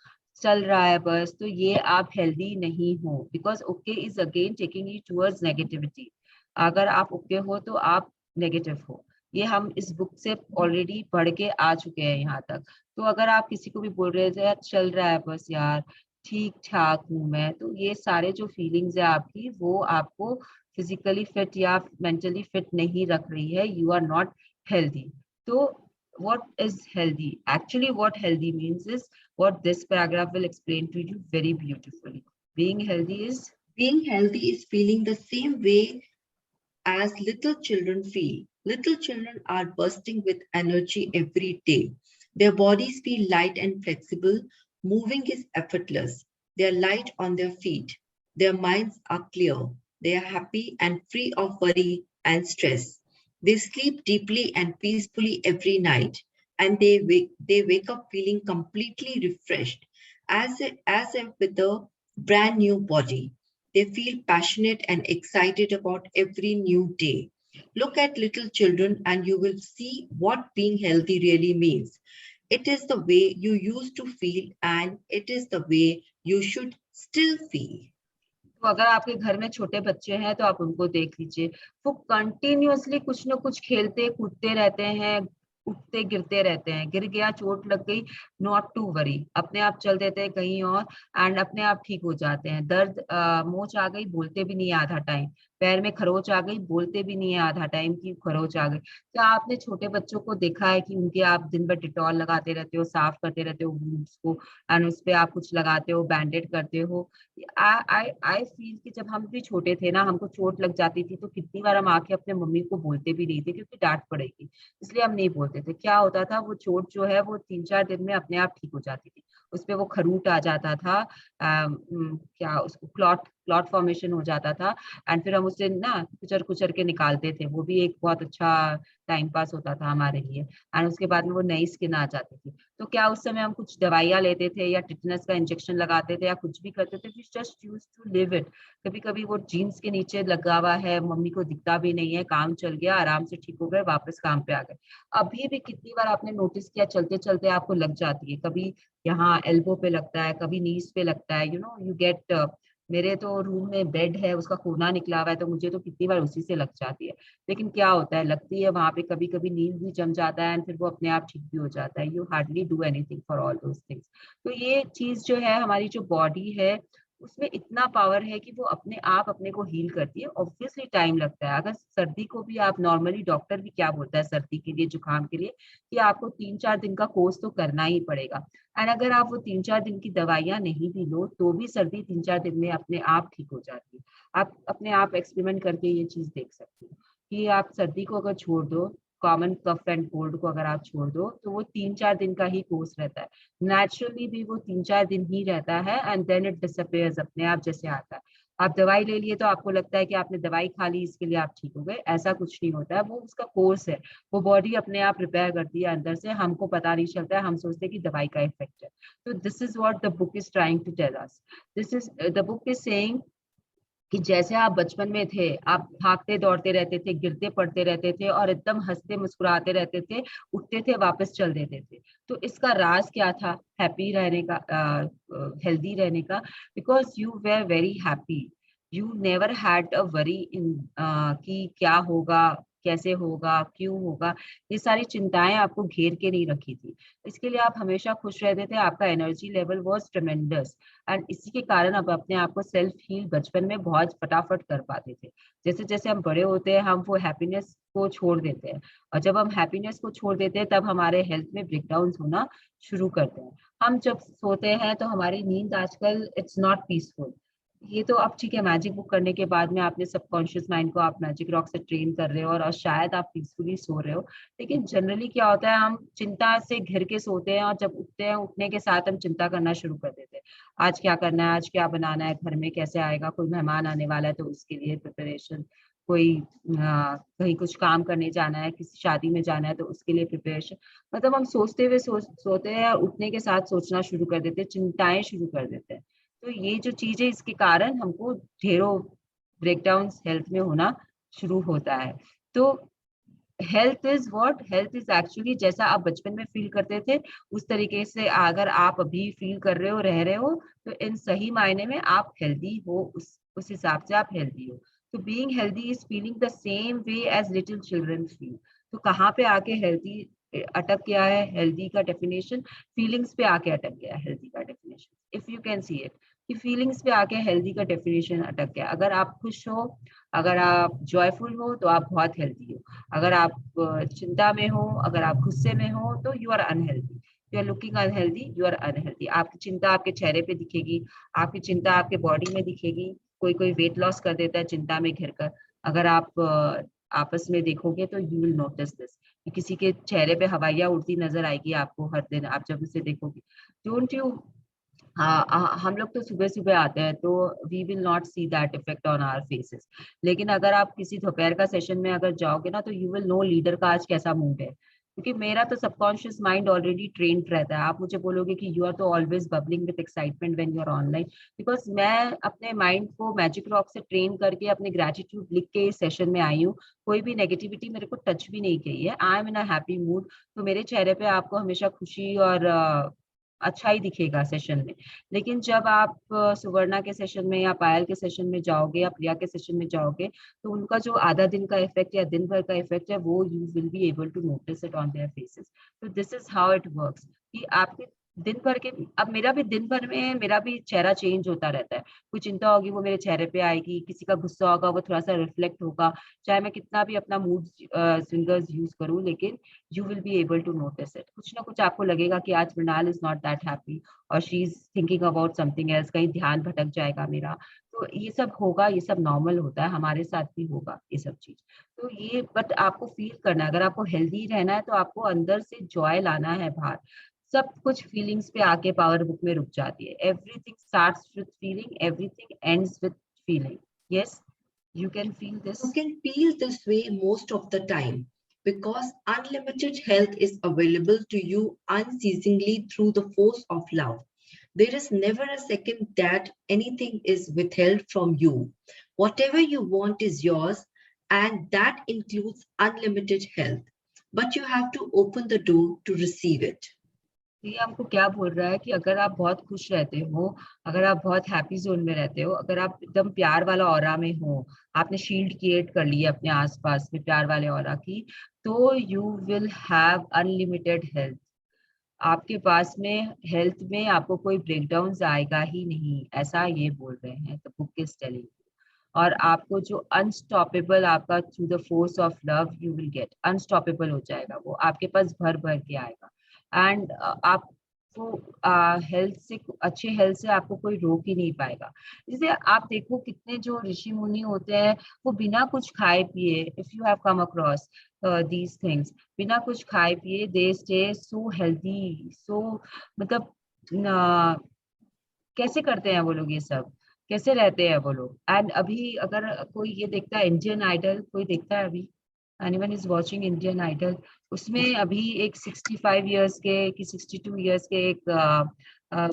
चल रहा है बस, तो ये आप हेल्दी नहीं हो। Because okay is again taking you towards negativity. अगर आप ओके हो तो आप नेगेटिव हो। ये हम इस बुक से ऑलरेडी पढ़ के आ चुके हैं यहाँ तक। तो अगर आप किसी को भी बोल रहे थे यार चल रहा है बस यार, ठीक ठाक हूँ मैं, तो ये सारे जो फीलिंग्स है आपकी, वो आपको फिजिकली फिट या मेंटली फिट नहीं रख रही है। You are not healthy. So what is healthy? Actually, what healthy means is what this paragraph will explain to you very beautifully. Being healthy is Being healthy is feeling the same way as little children feel. Little children are bursting with energy every day. Their bodies feel light and flexible. Moving is effortless. They are light on their feet. Their minds are clear. They are happy and free of worry and stress. They sleep deeply and peacefully every night, and they wake up feeling completely refreshed, as if with a brand new body. They feel passionate and excited about every new day. Look at little children and you will see what being healthy really means. It is the way you used to feel and it is the way you should still feel. तो अगर आपके घर में छोटे बच्चे हैं तो आप उनको देख लीजिए, वो कंटिन्यूअसली कुछ ना कुछ खेलते कूदते रहते हैं, उठते गिरते रहते हैं। गिर गया, चोट लग गई, नॉट टू वरी, अपने आप चल देते हैं कहीं और एंड अपने आप ठीक हो जाते हैं। दर्द मोच आ गई, बोलते भी नहीं है आधा टाइम। पैर में खरोच आ गई, बोलते भी नहीं है आधा टाइम की खरोच आ गई। क्या आपने छोटे बच्चों को देखा है कि उनके आप दिन भर डिटॉल लगाते रहते हो, साफ करते रहते हो वुंड्स को एंड उस पे आप कुछ लगाते हो, बैंडेड करते हो? आई फील कि जब हम भी छोटे थे ना, हमको चोट लग जाती थी तो कितनी बार हम आके अपने मम्मी को बोलते भी नहीं थे क्योंकि डांट पड़ेगी, इसलिए हम नहीं बोलते थे। क्या होता था, वो चोट जो है वो 3-4 दिन में अपने आप ठीक हो जाती थी। उसपे वो खरूट आ जाता था, क्या उसको क्लॉट फॉर्मेशन हो जाता था एंड फिर हम उसे ना कुचर कुचर के निकालते थे। वो भी एक बहुत अच्छा टाइम पास होता था हमारे लिए एंड उसके बाद में वो नई स्किन आ जाती थी। तो क्या उस समय हम कुछ दवाइयाँ लेते थे या टिटनस का इंजेक्शन लगाते थे या कुछ भी करते थे? We just used to live it. कभी कभी वो जीन्स के नीचे लगा हुआ है, मम्मी को दिखता भी नहीं है, काम चल गया, आराम से ठीक हो गए, वापस काम पे आ गए। अभी भी कितनी बार आपने नोटिस किया, चलते चलते आपको लग जाती है, कभी यहाँ एल्बो पे लगता है, कभी नीज पे लगता है, यू गेट। मेरे तो रूम में बेड है, उसका कोना निकला हुआ है, तो मुझे तो कितनी बार उसी से लग जाती है। लेकिन क्या होता है, लगती है वहां पे, कभी कभी नींद भी जम जाता है एंड फिर वो अपने आप ठीक भी हो जाता है। You hardly do anything for all those things. तो ये चीज जो है, हमारी जो बॉडी है उसमें इतना पावर है कि वो अपने आप अपने को हील करती है। ऑब्वियसली टाइम लगता है। अगर सर्दी को भी आप नॉर्मली, डॉक्टर भी क्या बोलता है सर्दी के लिए, जुकाम के लिए, कि आपको 3-4 दिन का कोर्स तो करना ही पड़ेगा। एंड अगर आप वो 3-4 दिन की दवाइयाँ नहीं भी लो तो भी सर्दी 3-4 दिन में अपने आप ठीक हो जाती है। आप अपने आप एक्सपेरिमेंट करके ये चीज देख सकते हो कि आप सर्दी को अगर छोड़ दो, कॉमन कफ एंड कोल्ड को अगर आप छोड़ दो, तो वो 3-4 दिन का ही कोर्स रहता है। नेचुरली भी वो 3-4 दिन ही रहता है एंड देन इट डिसअपीयर्स अपने आप जैसे आता है। आप दवाई ले लिए तो आपको लगता है कि आपने दवाई खा ली, इसके लिए आप ठीक हो गए, ऐसा कुछ नहीं होता है। वो उसका कोर्स है, वो बॉडी अपने आप रिपेयर करती है अंदर से, हमको पता नहीं चलता है, हम सोचते हैं कि दवाई का इफेक्ट है। तो this is what the book is trying to tell us. This is the book is saying कि जैसे आप बचपन में थे, आप भागते दौड़ते रहते थे, गिरते पड़ते रहते थे और एकदम हंसते मुस्कुराते रहते थे, उठते थे, वापस चल देते थे। तो इसका राज क्या था हैप्पी रहने का, हेल्दी रहने का? Because you were very happy, you never had a worry in कि क्या होगा, कैसे होगा, क्यों होगा। ये सारी चिंताएं आपको घेर के नहीं रखी थी। इसके लिए आप हमेशा खुश रहते थे, आपका एनर्जी लेवल वाज ट्रेमेंडस एंड इसी के कारण अब अपने आप को सेल्फ हील बचपन में बहुत फटाफट कर पाते थे। जैसे जैसे हम बड़े होते हैं, हम वो हैप्पीनेस को छोड़ देते हैं और जब हम हैप्पीनेस को छोड़ देते हैं तब हमारे हेल्थ में ब्रेकडाउन होना शुरू करते हैं। हम जब सोते हैं तो हमारी नींद आजकल इट्स नॉट पीसफुल। ये तो अब ठीक है, मैजिक बुक करने के बाद में आपने सबकॉन्शियस माइंड को आप मैजिक रॉक से ट्रेन कर रहे हो और शायद आप पीसफुली सो रहे हो। लेकिन जनरली क्या होता है, हम चिंता से घिर के सोते हैं और जब उठते हैं, उठने के साथ हम चिंता करना शुरू कर देते हैं। आज क्या करना है, आज क्या बनाना है, घर में कैसे आएगा, कोई मेहमान आने वाला है तो उसके लिए प्रिपरेशन, कोई कहीं कुछ काम करने जाना है, किसी शादी में जाना है तो उसके लिए प्रिपरेशन। मतलब हम सोचते हुए सोते हैं और उठने के साथ सोचना शुरू कर देते हैं, चिंताएं शुरू कर देते हैं। तो ये जो चीज है, इसके कारण हमको ढेरों ब्रेकडाउन हेल्थ में होना शुरू होता है। तो health is what, health is actually जैसा आप बचपन में फील करते थे उस तरीके से अगर आप अभी फील कर रहे हो, रह रहे हो, तो इन सही मायने में आप हेल्दी हो, उस हिसाब से आप हेल्दी हो। तो being healthy is feeling the same way as little children feel. तो कहाँ पे आके हेल्दी अटक गया है हेल्दी का डेफिनेशन? फीलिंग्स पे आके अटक गया है हेल्दी का definition. If you can see it, कि फीलिंग्स पे आके हेल्दी का डेफिनेशन अटक गया। अगर आप खुश हो, अगर आप जॉयफुल हो तो आप बहुत हेल्दी हो। अगर आप चिंता में हो, अगर आप गुस्से में हो तो you are unhealthy. You are looking unhealthy, you are unhealthy. आपकी चिंता आपके चेहरे पे दिखेगी, आपकी चिंता आपके बॉडी में दिखेगी। कोई कोई वेट लॉस कर देता है चिंता में घिर कर। अगर आप आपस में देखोगे तो यू विल नोटिस दिस, किसी के चेहरे पे हवाइयाँ उड़ती नजर आएगी आपको हर दिन आप जब उसे देखोगे। डोंट यू, हाँ हम लोग तो सुबह सुबह आते हैं तो we will not see that effect on our faces, लेकिन अगर आप किसी दोपहर का सेशन में अगर जाओगे ना तो यू विल नो लीडर का आज कैसा मूड है, क्योंकि मेरा तो सबकॉन्शियस माइंड ऑलरेडी ट्रेन्ड रहता है। आप मुझे बोलोगे कि यू आर तो always bubbling with excitement when you are online, because मैं अपने माइंड को मैजिक रॉक से ट्रेन करके अपने ग्रेटिट्यूड लिख के इस सेशन में आई हूँ। कोई भी नेगेटिविटी मेरे को टच भी नहीं की है। I am in a happy mood, तो मेरे चेहरे पे आपको हमेशा खुशी और अच्छा ही दिखेगा सेशन में। लेकिन जब आप सुवर्णा के सेशन में या पायल के सेशन में जाओगे या प्रिया के सेशन में जाओगे तो उनका जो आधा दिन का इफेक्ट या दिन भर का इफेक्ट है वो you will be able to notice it on their faces. तो this is how it works कि आपके दिन भर के, अब मेरा भी दिन भर में मेरा भी चेहरा चेंज होता रहता है। कोई चिंता होगी वो मेरे चेहरे पे आएगी, किसी का गुस्सा होगा वो थोड़ा सा रिफ्लेक्ट होगा, चाहे मैं कितना भी अपना मूड स्विंगर्स यूज करूं, लेकिन you will be able to notice it। कुछ ना कुछ आपको लगेगा कि आज Mrinal is not that happy और she is thinking about something else, कहीं ध्यान भटक जाएगा मेरा। तो ये सब होगा, ये सब नॉर्मल होता है, हमारे साथ भी होगा ये सब चीज। तो ये बट आपको फील करना है, अगर आपको हेल्दी रहना है तो आपको अंदर से जॉय लाना है बाहर। सब कुछ फीलिंग्स पे आके पावर बुक में रुक जाती है। Everything starts with feeling, everything ends with feeling. Yes, you can feel this. You can feel this way most of the time because unlimited health is available to you unceasingly through the force of love. There is never a second that anything is withheld from you. Whatever you want is yours, and that includes unlimited health. But you have to open the door to receive it. ये हमको क्या बोल रहा है कि अगर आप बहुत खुश रहते हो, अगर आप बहुत हैप्पी जोन में रहते हो, अगर आप एकदम प्यार वाला ऑरा में हो, आपने शील्ड क्रिएट कर ली है अपने आसपास में प्यार वाले ऑरा की, तो you will have unlimited health. आपके पास में हेल्थ में आपको कोई ब्रेकडाउन आएगा ही नहीं, ऐसा ये बोल रहे हैं द बुक इज टेलिंग। और आपको जो अनस्टॉपेबल आपका through the force of love you will gate, unstoppable हो जाएगा वो, आपके पास भर भर के आएगा। एंड आपको हेल्थ से, अच्छे हेल्थ से आपको कोई रोक ही नहीं पाएगा। जैसे आप देखो कितने जो ऋषि मुनि होते हैं वो बिना कुछ खाए पिए, if you have come across these things, बिना कुछ खाए पिए दे स्टे सो हेल्दी, सो मतलब कैसे करते हैं वो लोग, ये सब कैसे रहते हैं वो लोग। एंड अभी अगर कोई ये देखता है इंडियन आइडल, कोई देखता है अभी, anyone is watching Indian Idol, उसमें अभी एक 65 इयर्स के कि 62 इयर्स के एक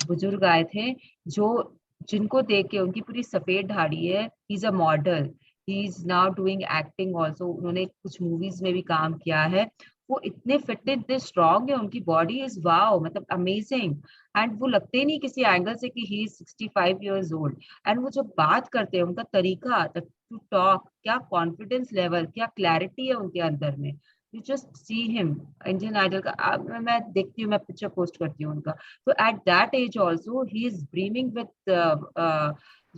बुजुर्ग आए थे जो, जिनको देख के उनकी पूरी सफेद दाढ़ी है, he is a model, he is now doing acting also, उन्होंने कुछ मूवीज में भी काम किया है। वो इतने फिट, इतने स्ट्रॉन्ग है, उनकी बॉडी इज वाओ, मतलब अमेजिंग। एंड वो लगते ही नहीं किसी एंगल से कि he is 65 years old. And वो जब बात करते हैं, उनका तरीका टू टॉक, क्या कॉन्फिडेंस लेवल, क्या क्लैरिटी है उनके अंदर में, you just see him. Indian Idol का मैं देखती हूँ, मैं पिक्चर पोस्ट करती हूँ उनका, तो at that age also he is brimming with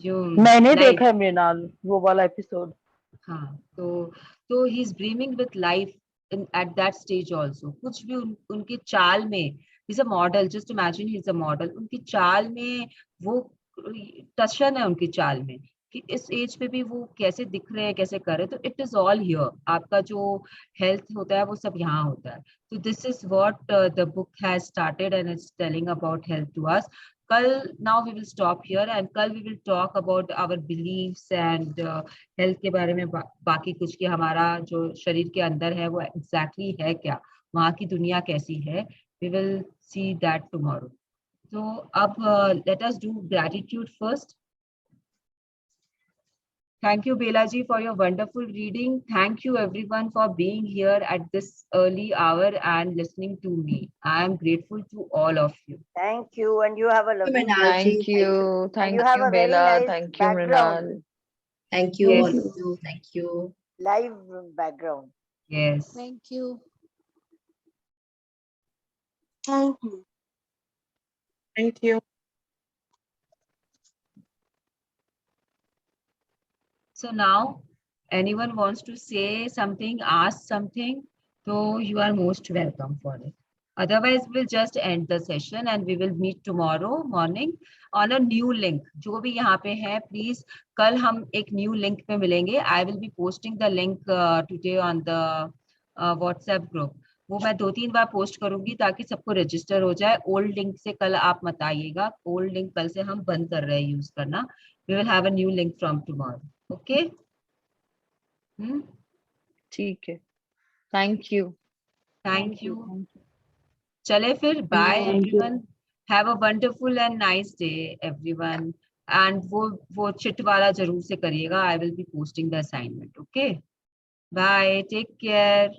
जो मैंने देखा है मृणाल वो वाला एपिसोड। हाँ, तो he is brimming with life at that stage also। कुछ भी उनकी चाल में, he's a model, just imagine he's a model, उनकी चाल में वो टशन है, उनकी चाल में कि इस एज पे भी वो कैसे दिख रहे हैं, कैसे कर रहे हैं। तो इट इज ऑल हियर, आपका जो हेल्थ होता है वो सब यहाँ होता है। तो this is what the book has started and it's telling about health to us. कल now we will stop here and कल we will talk about our beliefs and health के बारे में बाकी कुछ, कि हमारा जो शरीर के अंदर है वो एग्जैक्टली है क्या, वहाँ की दुनिया कैसी है। We will see that tomorrow. तो अब let us do gratitude first. Thank you, Belaji, for your wonderful reading. Thank you, everyone, for being here at this early hour and listening to me. I am grateful to all of you. Thank you, and you have a lovely. Thank you, you have a very Bela. nice Thank you, background. Mrinal. Thank you, Yes. all of you. Thank you. Live background. Yes. Thank you. Thank you. Thank you. So now, anyone wants to say something, ask something, so you are most welcome for it. Otherwise, we'll just end the session and we will meet tomorrow morning on a new link. जो भी यहाँ पे है, please कल हम एक new link पे मिलेंगे. I will be posting the link today on the WhatsApp group. वो मैं 2-3 बार पोस्ट करूंगी ताकि सबको रजिस्टर हो जाए. ओल्ड लिंक से कल आप मत आइएगा. ओल्ड लिंक कल से हम बंद कर रहे हैं यूज करना. We will have a new link from tomorrow. Okay? ठीक है. Thank you. Thank you. चले फिर. Bye everyone. Have a wonderful and nice day everyone. And वो चिट वाला जरूर से करिएगा. I will be posting the assignment. Okay? Bye. Take care.